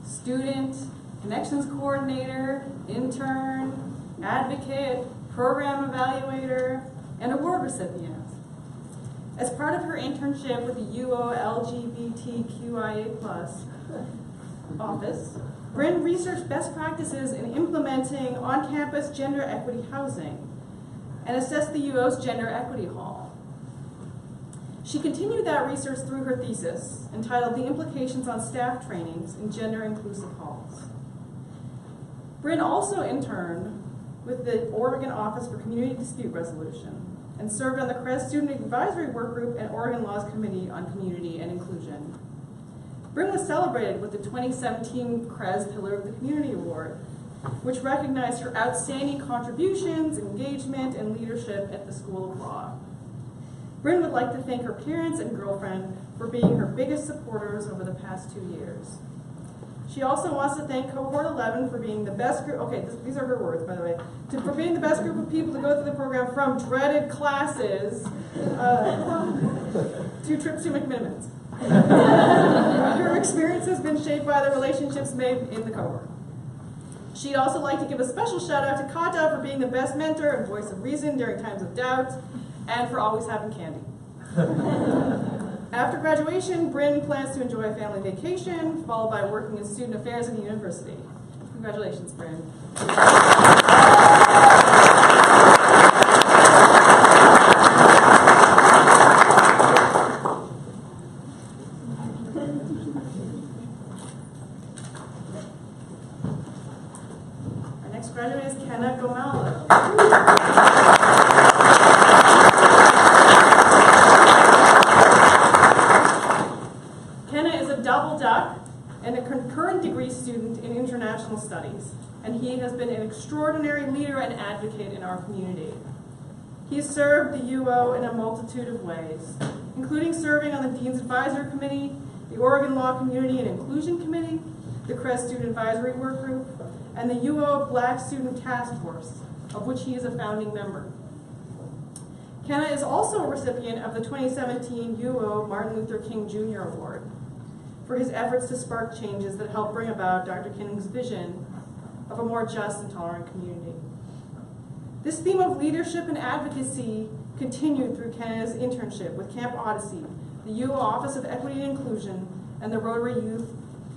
Student, connections coordinator, intern, advocate, program evaluator, and award recipient. As part of her internship with the UO LGBTQIA+ office, Bryn researched best practices in implementing on-campus gender equity housing and assessed the UO's Gender Equity Hall. She continued that research through her thesis, entitled The Implications on Staff Trainings in Gender Inclusive Halls. Bryn also interned with the Oregon Office for Community Dispute Resolution and served on the Cres Student Advisory Work Group and Oregon Law's Committee on Community and Inclusion. Bryn was celebrated with the 2017 Cres Pillar of the Community Award, which recognized her outstanding contributions, engagement, and leadership at the School of Law. Bryn would like to thank her parents and girlfriend for being her biggest supporters over the past 2 years. She also wants to thank Cohort 11 for being the best group, these are her words, by the way, for being the best group of people to go through the program from dreaded classes to trips to McMinimans. Her experience has been shaped by the relationships made in the cohort. She'd also like to give a special shout out to Kata for being the best mentor and voice of reason during times of doubt, and for always having candy. After graduation, Bryn plans to enjoy a family vacation, followed by working in student affairs in the university. Congratulations, Bryn. Our next graduate is Kenna Gomala. Double duck and a concurrent degree student in international studies, and he has been an extraordinary leader and advocate in our community. He has served the UO in a multitude of ways, including serving on the Dean's Advisory Committee, the Oregon Law Community and Inclusion Committee, the Cres Student Advisory Work Group, and the UO Black Student Task Force, of which he is a founding member. Kenna is also a recipient of the 2017 UO Martin Luther King Jr. Award for his efforts to spark changes that help bring about Dr. King's vision of a more just and tolerant community. This theme of leadership and advocacy continued through Kenna's internship with Camp Odyssey, the UO Office of Equity and Inclusion, and the Rotary Youth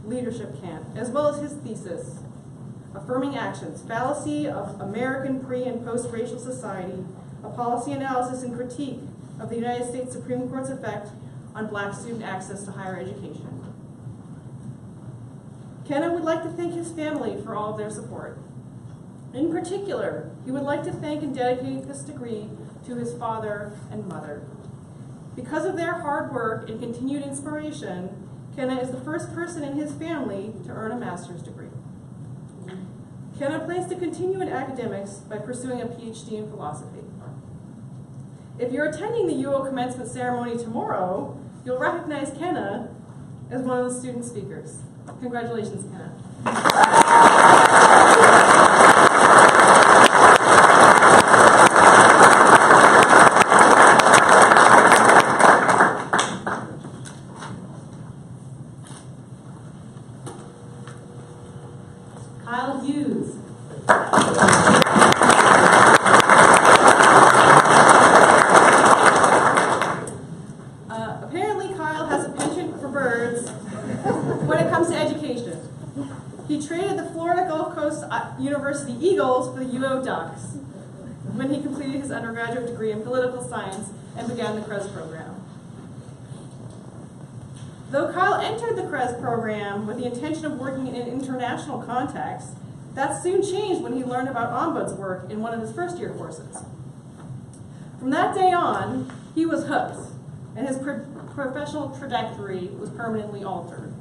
Leadership Camp, as well as his thesis, Affirming Actions, Fallacy of American Pre- and Post-Racial Society, a Policy Analysis and Critique of the United States Supreme Court's Effect on Black Student Access to Higher Education. Kenna would like to thank his family for all of their support. In particular, he would like to thank and dedicate this degree to his father and mother. Because of their hard work and continued inspiration, Kenna is the first person in his family to earn a master's degree. Kenna plans to continue in academics by pursuing a PhD in philosophy. If you're attending the UO commencement ceremony tomorrow, you'll recognize Kenna as one of the student speakers. Congratulations, Kenna. Kyle Hughes. Apparently Kyle has a penchant for birds when it comes to education. He traded the Florida Gulf Coast University Eagles for the UO Ducks when he completed his undergraduate degree in political science and began the Cres program. Though Kyle entered the Cres program with the intention of working in an international context, that soon changed when he learned about Ombud's work in one of his first-year courses. From that day on, he was hooked, and his professional trajectory was permanently altered.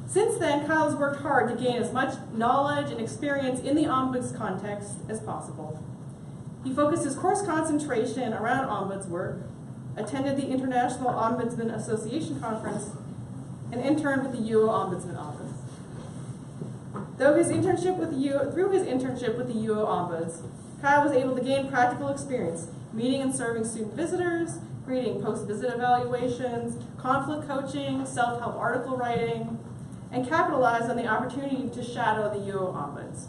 Since then, Kyle has worked hard to gain as much knowledge and experience in the Ombud's context as possible. He focused his course concentration around Ombud's work, attended the International Ombudsman Association Conference, and interned with the UO Ombudsman Office. Through his internship with the UO Ombuds, Kyle was able to gain practical experience meeting and serving student visitors, creating post-visit evaluations, conflict coaching, self-help article writing, and capitalize on the opportunity to shadow the UO Ombuds.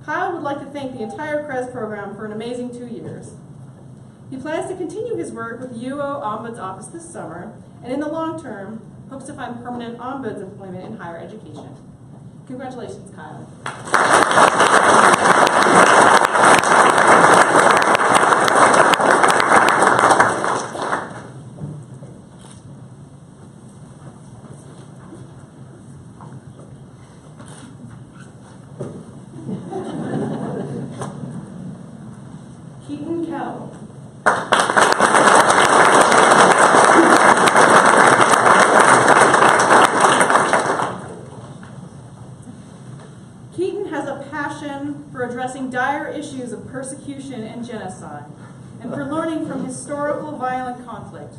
Kyle would like to thank the entire Cres program for an amazing 2 years. He plans to continue his work with the UO Ombuds office this summer, and in the long term, hopes to find permanent Ombuds employment in higher education. Congratulations, Kyle. Keaton Kell. Keaton has a passion for addressing dire issues of persecution and genocide, and for learning from historical violent conflict.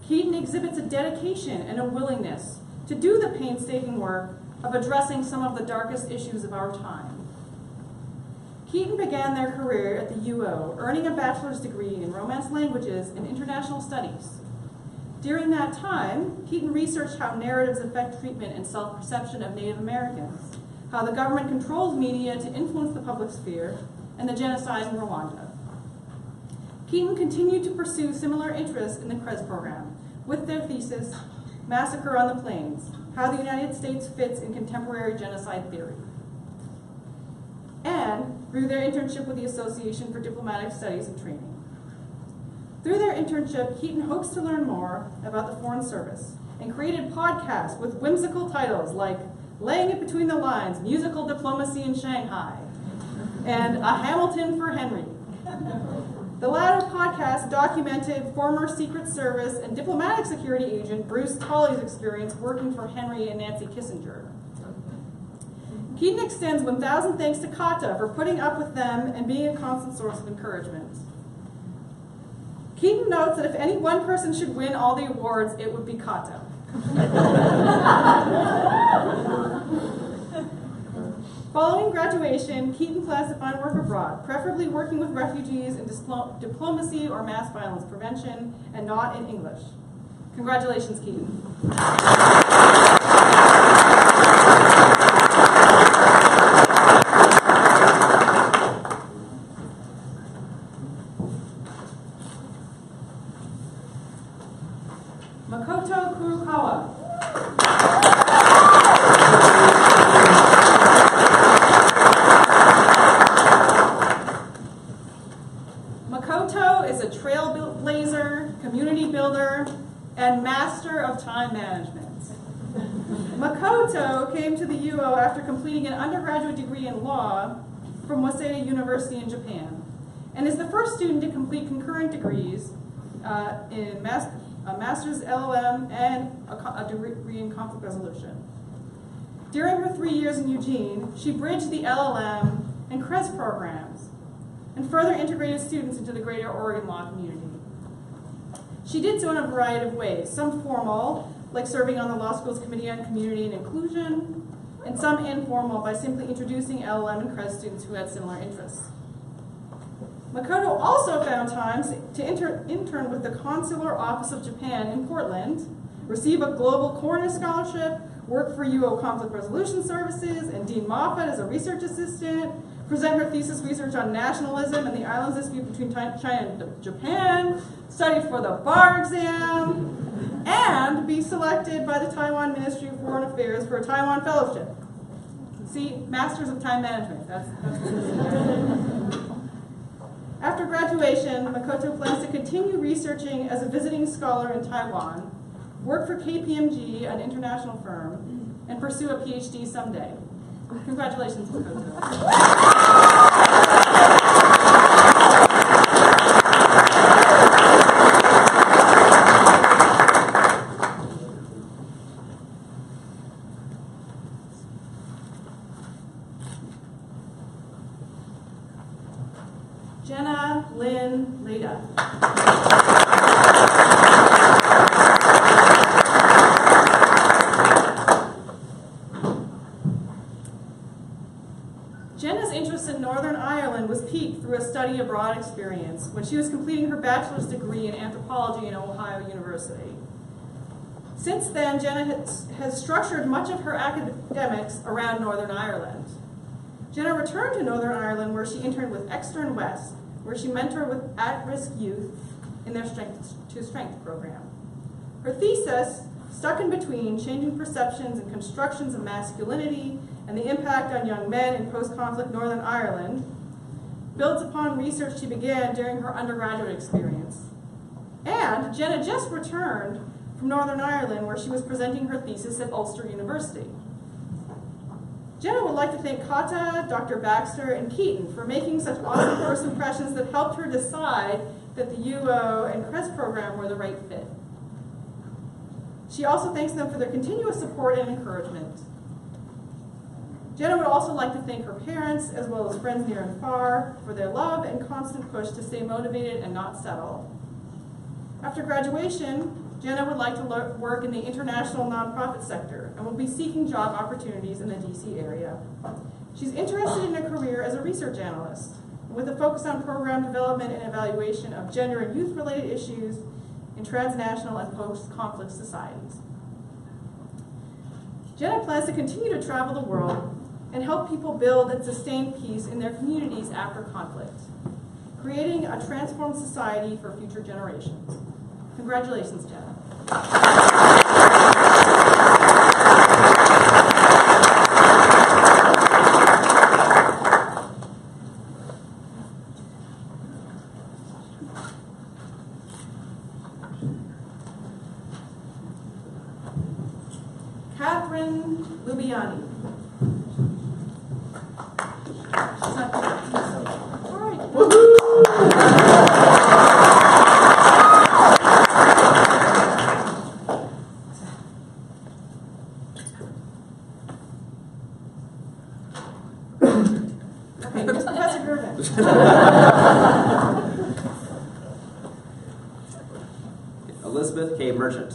Keaton exhibits a dedication and a willingness to do the painstaking work of addressing some of the darkest issues of our time. Keaton began their career at the UO, earning a bachelor's degree in Romance languages and international studies. During that time, Keaton researched how narratives affect treatment and self-perception of Native Americans, how the government controls media to influence the public sphere, and the genocide in Rwanda. Keaton continued to pursue similar interests in the Cres program, with their thesis, Massacre on the Plains, How the United States Fits in Contemporary Genocide Theory, and through their internship with the Association for Diplomatic Studies and Training. Through their internship, Keaton hopes to learn more about the Foreign Service and created podcasts with whimsical titles like Laying It Between the Lines, Musical Diplomacy in Shanghai, and A Hamilton for Henry. The latter podcast documented former Secret Service and diplomatic security agent Bruce Tolley's experience working for Henry and Nancy Kissinger. Keaton extends 1,000 thanks to Kata for putting up with them and being a constant source of encouragement. Keaton notes that if any one person should win all the awards, it would be Kata. Following graduation, Keaton plans to find work abroad, preferably working with refugees in diplomacy or mass violence prevention, and not in English. Congratulations, Keaton. Makoto Kurokawa. Makoto is a trailblazer, community builder, and master of time management. Makoto came to the UO after completing an undergraduate degree in law from Waseda University in Japan, and is the first student to complete concurrent degrees in a master's LLM and a degree in conflict resolution. During her 3 years in Eugene, she bridged the LLM and Cres programs and further integrated students into the greater Oregon law community. She did so in a variety of ways, some formal, like serving on the law school's Committee on Community and Inclusion, and some informal by simply introducing LLM and Cres students who had similar interests. Makoto also found time to intern with the Consular Office of Japan in Portland, receive a Global Corner Scholarship, work for UO Conflict Resolution Services and Dean Moffat as a research assistant, present her thesis research on nationalism and the islands dispute between China and Japan, studied for the bar exam, and be selected by the Taiwan Ministry of Foreign Affairs for a Taiwan Fellowship. See, Masters of Time Management. That's After graduation, Makoto plans to continue researching as a visiting scholar in Taiwan, work for KPMG, an international firm, and pursue a PhD someday. Congratulations, Makoto. Jenna Lynn Leda. experience when she was completing her bachelor's degree in anthropology in Ohio University. Since then, Jenna has structured much of her academics around Northern Ireland. Jenna returned to Northern Ireland where she interned with Extern West, where she mentored with at-risk youth in their Strength to Strength program. Her thesis, stuck in between changing perceptions and constructions of masculinity and the impact on young men in post-conflict Northern Ireland, builds upon research she began during her undergraduate experience. And Jenna just returned from Northern Ireland where she was presenting her thesis at Ulster University. Jenna would like to thank Kata, Dr. Baxter, and Keaton for making such awesome first impressions that helped her decide that the UO and Cres program were the right fit. She also thanks them for their continuous support and encouragement. Jenna would also like to thank her parents, as well as friends near and far, for their love and constant push to stay motivated and not settle. After graduation, Jenna would like to work in the international nonprofit sector and will be seeking job opportunities in the DC area. She's interested in a career as a research analyst, with a focus on program development and evaluation of gender and youth-related issues in transnational and post-conflict societies. Jenna plans to continue to travel the world and help people build and sustain peace in their communities after conflict, creating a transformed society for future generations. Congratulations, Jenna. Catherine Lubiani. All right. Okay, here's Professor Gervin. Elizabeth K. Merchant.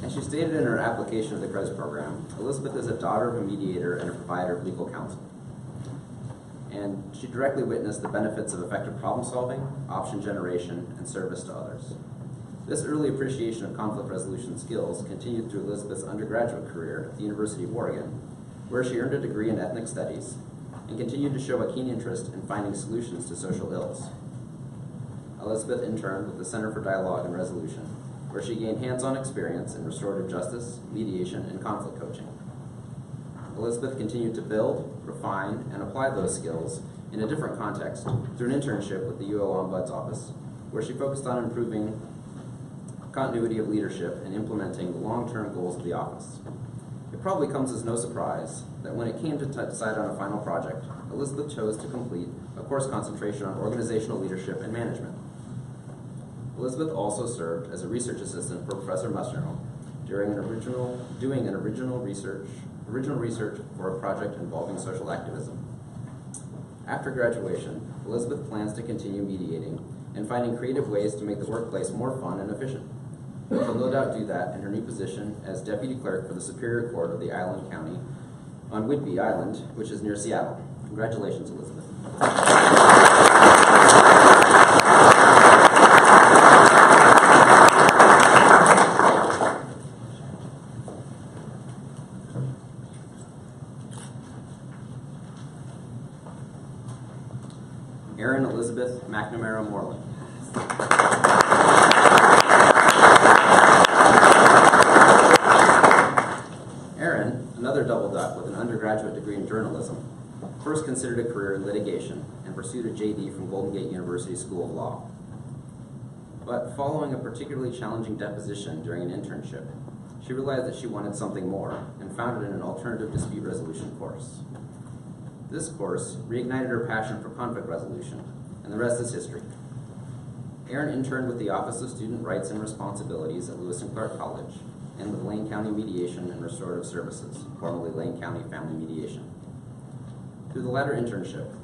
As she stated in her application of the Cres program, Elizabeth is a daughter of a mediator and a provider of legal counsel. And she directly witnessed the benefits of effective problem solving, option generation, and service to others. This early appreciation of conflict resolution skills continued through Elizabeth's undergraduate career at the University of Oregon, where she earned a degree in ethnic studies and continued to show a keen interest in finding solutions to social ills. Elizabeth interned with the Center for Dialogue and Resolution, where she gained hands-on experience in restorative justice, mediation, and conflict coaching. Elizabeth continued to build, refine, and apply those skills in a different context through an internship with the UO Ombuds Office, where she focused on improving continuity of leadership and implementing the long-term goals of the office. It probably comes as no surprise that when it came to decide on a final project, Elizabeth chose to complete a course concentration on organizational leadership and management. Elizabeth also served as a research assistant for Professor Musnero doing original research for a project involving social activism. After graduation, Elizabeth plans to continue mediating and finding creative ways to make the workplace more fun and efficient. She'll no doubt do that in her new position as Deputy Clerk for the Superior Court of the Island County on Whidbey Island, which is near Seattle. Congratulations, Elizabeth. Erin Elizabeth McNamara Moreland. Erin, another double duck with an undergraduate degree in journalism, first considered a career in litigation and pursued a JD from Golden Gate University School of Law. But following a particularly challenging deposition during an internship, she realized that she wanted something more and found it in an alternative dispute resolution course. This course reignited her passion for conflict resolution, and the rest is history. Erin interned with the Office of Student Rights and Responsibilities at Lewis and Clark College and with Lane County Mediation and Restorative Services, formerly Lane County Family Mediation. Through the latter internship,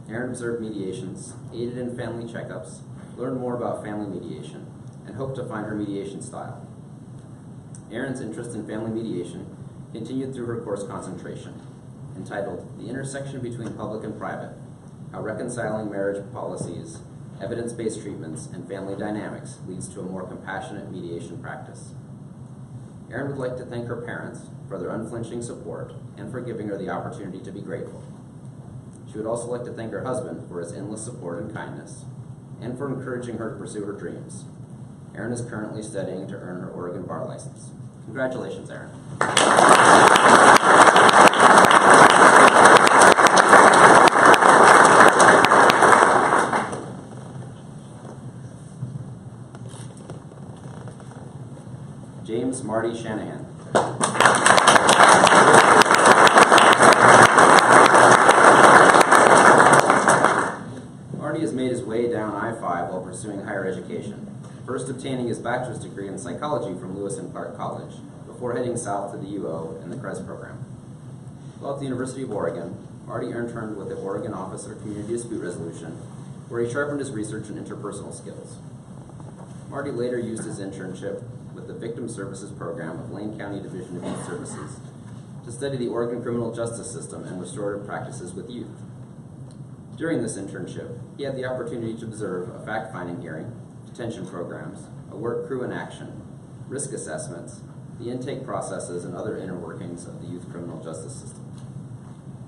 Erin observed mediations, aided in family checkups, learned more about family mediation, and hoped to find her mediation style. Erin's interest in family mediation continued through her course concentration, entitled The Intersection Between Public and Private, How Reconciling Marriage Policies, Evidence-Based Treatments, and Family Dynamics Leads to a More Compassionate Mediation Practice. Erin would like to thank her parents for their unflinching support and for giving her the opportunity to be grateful. She would also like to thank her husband for his endless support and kindness, and for encouraging her to pursue her dreams. Erin is currently studying to earn her Oregon bar license. Congratulations, Erin. James Marty Shanahan. Marty has made his way down I-5 while pursuing higher education, first obtaining his bachelor's degree in psychology from Lewis and Clark College, before heading south to the UO in the Cres program. While at the University of Oregon, Marty interned with the Oregon Office of Community Dispute Resolution, where he sharpened his research and interpersonal skills. Marty later used his internship with the Victim Services Program of Lane County Division of Youth Services to study the Oregon criminal justice system and restorative practices with youth. During this internship, he had the opportunity to observe a fact-finding hearing, detention programs, a work crew in action, risk assessments, the intake processes, and other inner workings of the youth criminal justice system.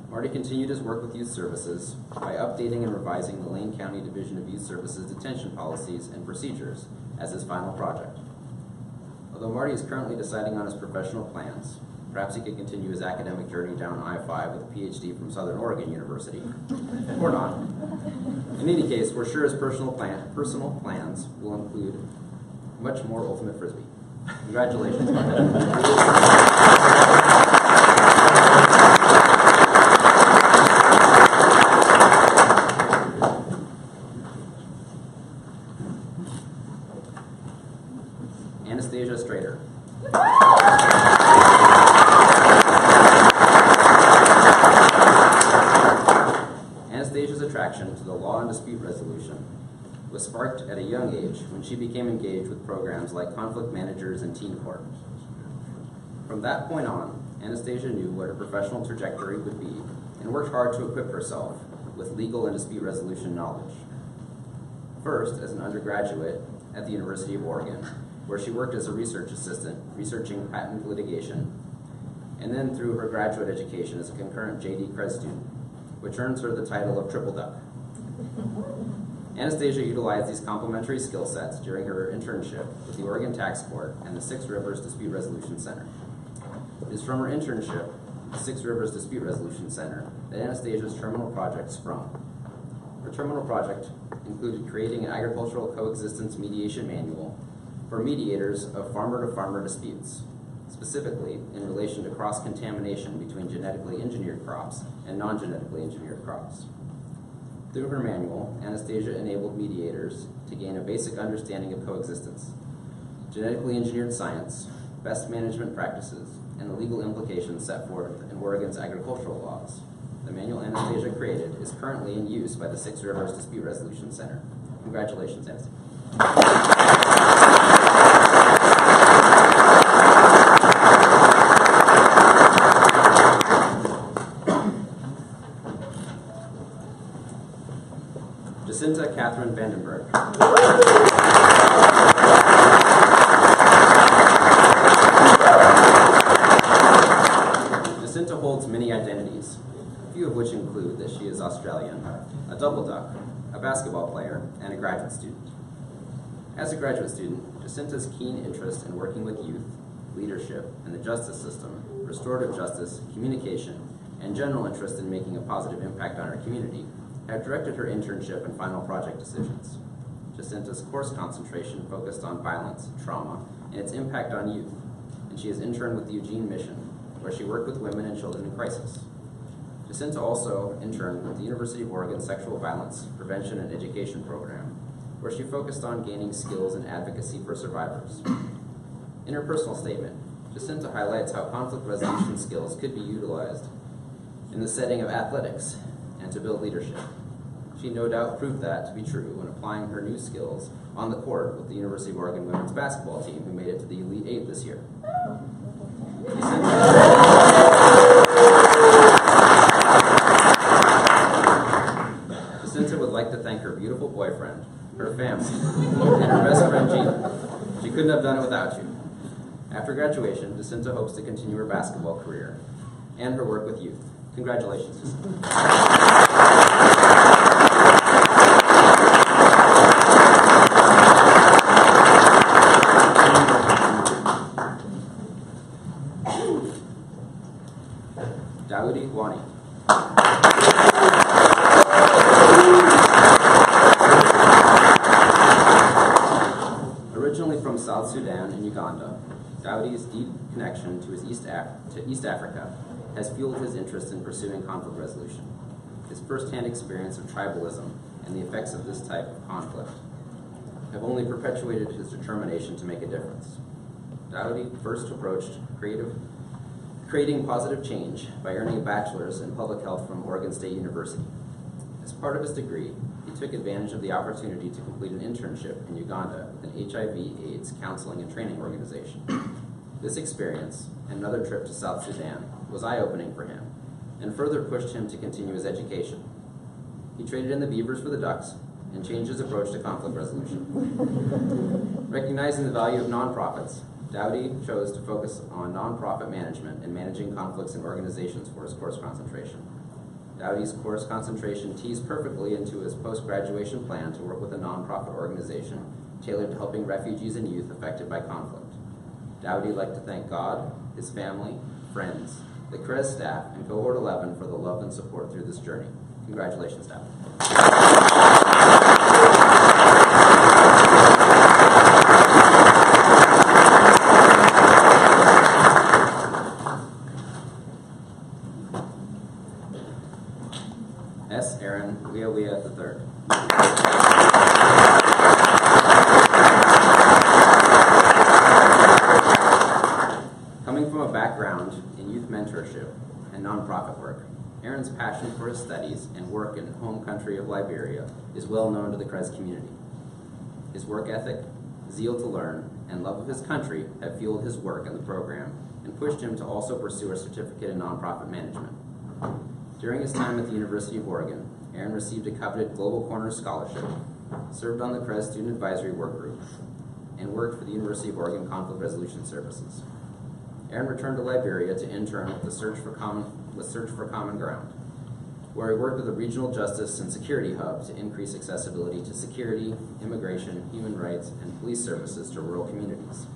Marty continued his work with youth services by updating and revising the Lane County Division of Youth Services detention policies and procedures as his final project. Although Marty is currently deciding on his professional plans, perhaps he could continue his academic journey down I-5 with a PhD from Southern Oregon University, or not. In any case, we're sure his personal plans will include much more ultimate frisbee. Congratulations, Marty. Anastasia Strader. Anastasia's attraction to the law and dispute resolution was sparked at a young age when she became engaged with programs like Conflict Managers and Teen Court. From that point on, Anastasia knew what her professional trajectory would be and worked hard to equip herself with legal and dispute resolution knowledge. First, as an undergraduate at the University of Oregon, where she worked as a research assistant, researching patent litigation, and then through her graduate education as a concurrent JD Cres student, which earns her the title of Triple Duck. Anastasia utilized these complementary skill sets during her internship with the Oregon Tax Court and the Six Rivers Dispute Resolution Center. It is from her internship at the Six Rivers Dispute Resolution Center that Anastasia's terminal project sprung. Her terminal project included creating an agricultural coexistence mediation manual for mediators of farmer-to-farmer disputes, specifically in relation to cross-contamination between genetically engineered crops and non-genetically engineered crops. Through her manual, Anastasia enabled mediators to gain a basic understanding of coexistence, genetically engineered science, best management practices, and the legal implications set forth in Oregon's agricultural laws. The manual Anastasia created is currently in use by the Six Rivers Dispute Resolution Center. Congratulations, Anastasia. Jacinta Catherine Vandenberg. Jacinta holds many identities, a few of which include that she is Australian, a double duck, a basketball player, and a graduate student. As a graduate student, Jacinta's keen interest in working with youth, leadership, and the justice system, restorative justice, communication, and general interest in making a positive impact on our community have directed her internship and final project decisions. Jacinta's course concentration focused on violence, trauma, and its impact on youth, and she has interned with the Eugene mission, where she worked with women and children in crisis. Jacinta also interned with the University of Oregon Sexual Violence Prevention and Education Program, where she focused on gaining skills and advocacy for survivors. In her personal statement, Jacinta highlights how conflict resolution skills could be utilized in the setting of athletics and to build leadership. She no doubt proved that to be true when applying her new skills on the court with the University of Oregon women's basketball team, who made it to the Elite Eight this year. Jacinta beautiful boyfriend, her family, and her best friend Gina. She couldn't have done it without you. After graduation, Jacinta hopes to continue her basketball career and her work with youth. Congratulations, Jacinta. Dawoodi Wani. Originally from South Sudan and Uganda, Dawoodi's deep connection to East Africa has fueled his interest in pursuing conflict resolution. His first-hand experience of tribalism and the effects of this type of conflict have only perpetuated his determination to make a difference. Dawoodi first approached creating positive change by earning a bachelor's in public health from Oregon State University. As part of his degree, he took advantage of the opportunity to complete an internship in Uganda with an HIV/AIDS counseling and training organization. This experience, and another trip to South Sudan, was eye-opening for him, and further pushed him to continue his education. He traded in the beavers for the ducks, and changed his approach to conflict resolution. Recognizing the value of nonprofits, Dawoodi chose to focus on nonprofit management and managing conflicts in organizations for his course concentration. Dawoodi's course concentration tees perfectly into his post-graduation plan to work with a nonprofit organization tailored to helping refugees and youth affected by conflict. Dawoodi would like to thank God, his family, friends, the Cres staff, and Cohort 11 for the love and support through this journey. Congratulations, Dawoodi. S. Aaron Weah III. Coming from a background in youth mentorship and nonprofit work, Aaron's passion for his studies and work in the home country of Liberia is well known to the Cres community. His work ethic, zeal to learn, and love of his country have fueled his work in the program and pushed him to also pursue a certificate in nonprofit management. During his time at the University of Oregon, Aaron received a coveted Global Corners Scholarship, served on the Cres Student Advisory Work Group, and worked for the University of Oregon Conflict Resolution Services. Aaron returned to Liberia to intern with Search for Common Ground, where he worked with a regional justice and security hub to increase accessibility to security, immigration, human rights, and police services to rural communities.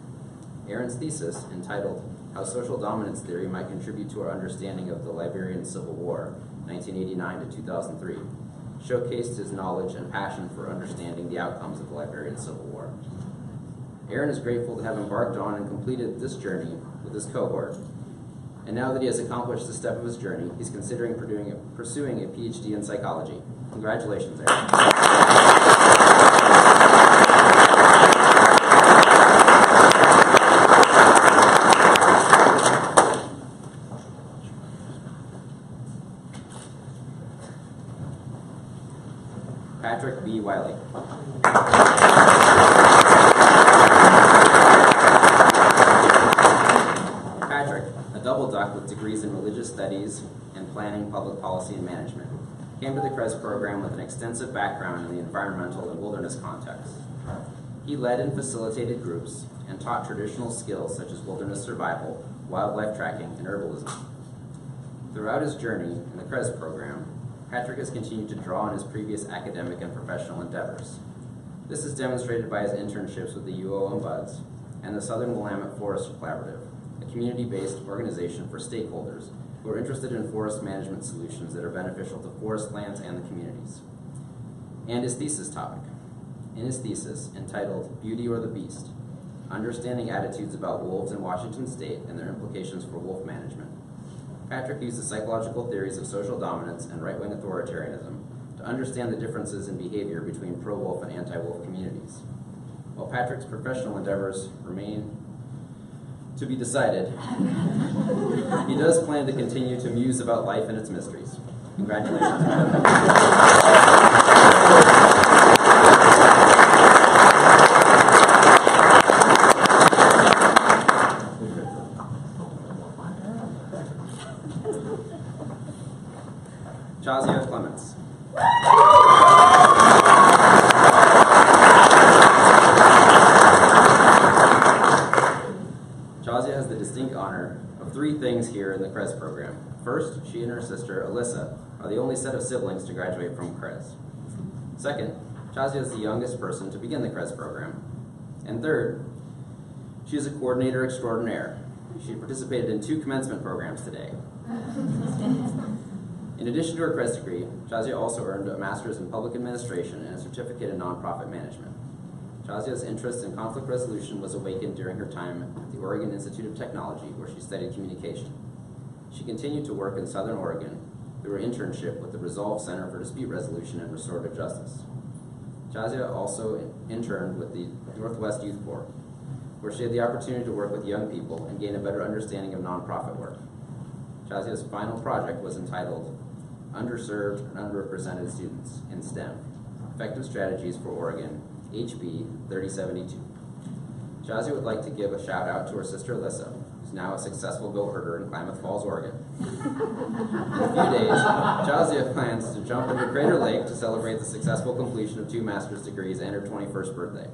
Aaron's thesis, entitled How Social Dominance Theory Might Contribute to Our Understanding of the Liberian Civil War, 1989 to 2003, showcased his knowledge and passion for understanding the outcomes of the Liberian Civil War. Aaron is grateful to have embarked on and completed this journey with his cohort, and now that he has accomplished this step of his journey, he's considering pursuing a PhD in psychology. Congratulations, Aaron. Patrick B. Wiley. Patrick, a double duck with degrees in religious studies and planning, public policy, and management, came to the Cres program with an extensive background in the environmental and wilderness context. He led and facilitated groups and taught traditional skills such as wilderness survival, wildlife tracking, and herbalism. Throughout his journey in the Cres program, Patrick has continued to draw on his previous academic and professional endeavors. This is demonstrated by his internships with the UO and Buds and the Southern Willamette Forest Collaborative, a community-based organization for stakeholders who are interested in forest management solutions that are beneficial to forest lands and the communities. And his thesis topic. In his thesis, entitled Beauty or the Beast, Understanding Attitudes About Wolves in Washington State and Their Implications for Wolf Management, Patrick used the psychological theories of social dominance and right-wing authoritarianism to understand the differences in behavior between pro-wolf and anti-wolf communities. While Patrick's professional endeavors remain to be decided, he does plan to continue to muse about life and its mysteries. Congratulations. Jazia Clements. First, she and her sister, Alyssa, are the only set of siblings to graduate from Cres. Second, Chazia is the youngest person to begin the Cres program. And third, she is a coordinator extraordinaire. She participated in 2 commencement programs today. In addition to her Cres degree, Chazia also earned a master's in public administration and a certificate in nonprofit management. Chazia's interest in conflict resolution was awakened during her time at the Oregon Institute of Technology, where she studied communication. She continued to work in Southern Oregon through her internship with the Resolve Center for Dispute Resolution and Restorative Justice. Chazia also interned with the Northwest Youth Corps, where she had the opportunity to work with young people and gain a better understanding of nonprofit work. Chazia's final project was entitled Underserved and Underrepresented Students in STEM, Effective Strategies for Oregon, HB 3072. Chazia would like to give a shout out to her sister Alyssa, who's now a successful goat herder in Klamath Falls, Oregon. In a few days, Chazia plans to jump into Crater Lake to celebrate the successful completion of 2 master's degrees and her 21st birthday.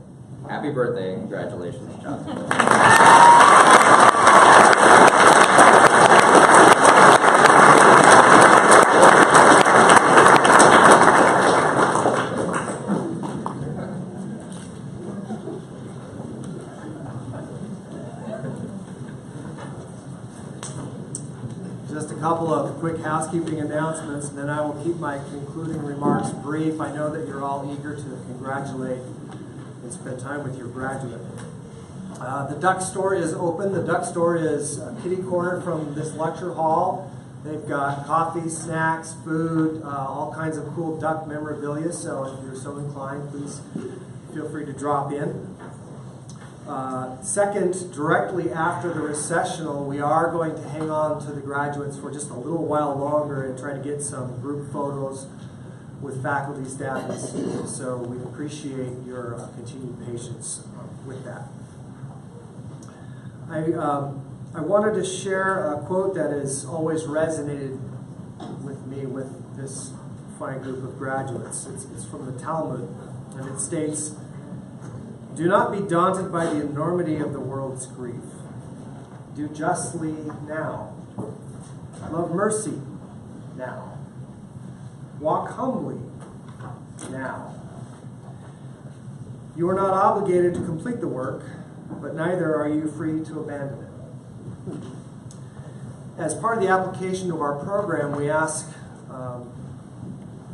Happy birthday and congratulations, Chazia. Just a couple of quick housekeeping announcements, and then I will keep my concluding remarks brief. I know that you're all eager to congratulate and spend time with your graduate. The Duck Store is open. The Duck Store is a kitty corner from this lecture hall. They've got coffee, snacks, food, all kinds of cool duck memorabilia, so if you're so inclined, please feel free to drop in. Second, directly after the recessional, we are going to hang on to the graduates for just a little while longer and try to get some group photos with faculty, staff, and students. So we appreciate your continued patience with that. I wanted to share a quote that has always resonated with me with this fine group of graduates. It's from the Talmud, and it states, "Do not be daunted by the enormity of the world's grief. Do justly now. Love mercy now. Walk humbly now. You are not obligated to complete the work, but neither are you free to abandon it." As part of the application of our program, we ask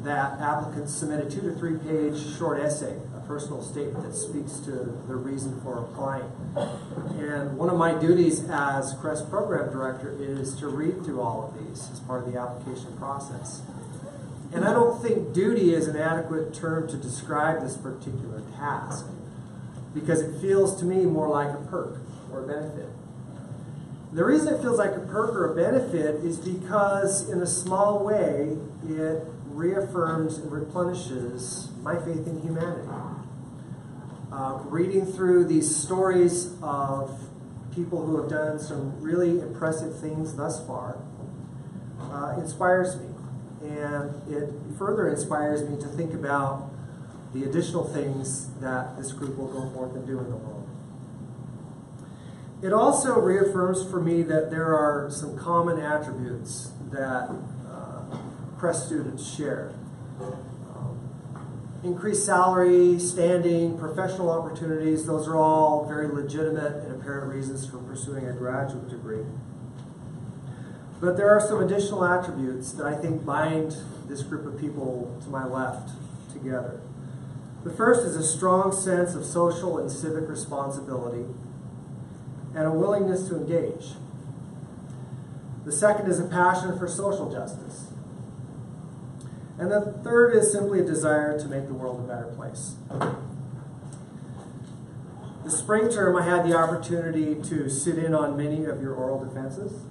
that applicants submit a 2 to 3 page short essay, a personal statement that speaks to the reason for applying. And one of my duties as Cres Program Director is to read through all of these as part of the application process. And I don't think duty is an adequate term to describe this particular task, because it feels to me more like a perk or a benefit. The reason it feels like a perk or a benefit is because, in a small way, it reaffirms and replenishes my faith in humanity. Reading through these stories of people who have done some really impressive things thus far inspires me. And it further inspires me to think about the additional things that this group will go forth and do in the world. It also reaffirms for me that there are some common attributes that Cres students share. Increased salary, standing, professional opportunities, those are all very legitimate and apparent reasons for pursuing a graduate degree. But there are some additional attributes that I think bind this group of people to my left together. The first is a strong sense of social and civic responsibility and a willingness to engage. The second is a passion for social justice. And the third is simply a desire to make the world a better place. The spring term, I had the opportunity to sit in on many of your oral defenses.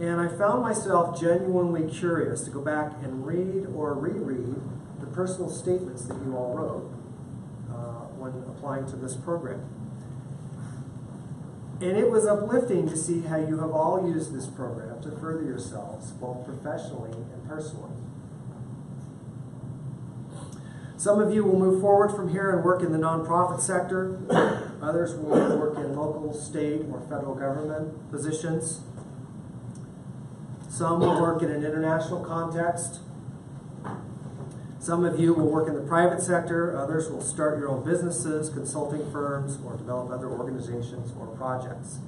And I found myself genuinely curious to go back and read or reread the personal statements that you all wrote when applying to this program. And it was uplifting to see how you have all used this program to further yourselves, both professionally and personally. Some of you will move forward from here and work in the nonprofit sector. Others will work in local, state, or federal government positions. Some will work in an international context. Some of you will work in the private sector. Others will start your own businesses, consulting firms, or develop other organizations or projects.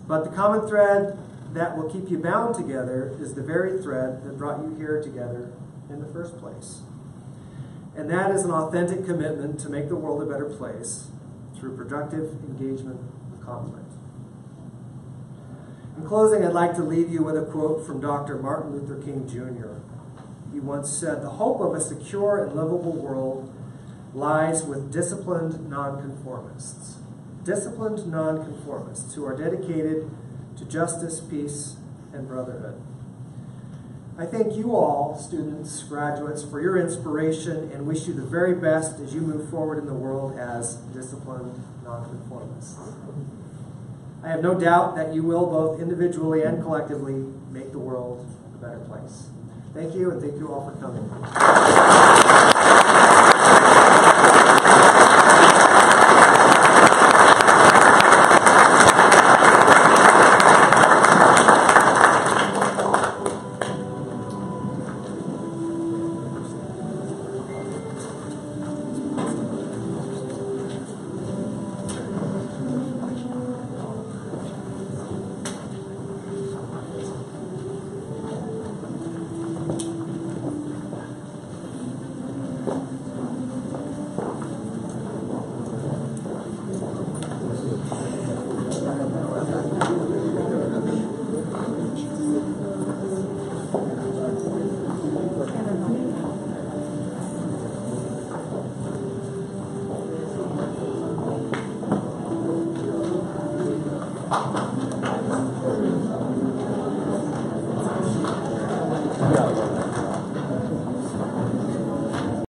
But the common thread that will keep you bound together is the very thread that brought you here together in the first place. And that is an authentic commitment to make the world a better place through productive engagement with conflict. In closing, I'd like to leave you with a quote from Dr. Martin Luther King Jr. He once said, "The hope of a secure and livable world lies with disciplined nonconformists." Disciplined nonconformists who are dedicated to justice, peace, and brotherhood. I thank you all, students, graduates, for your inspiration and wish you the very best as you move forward in the world as disciplined nonconformists. I have no doubt that you will, both individually and collectively, make the world a better place. Thank you, and thank you all for coming.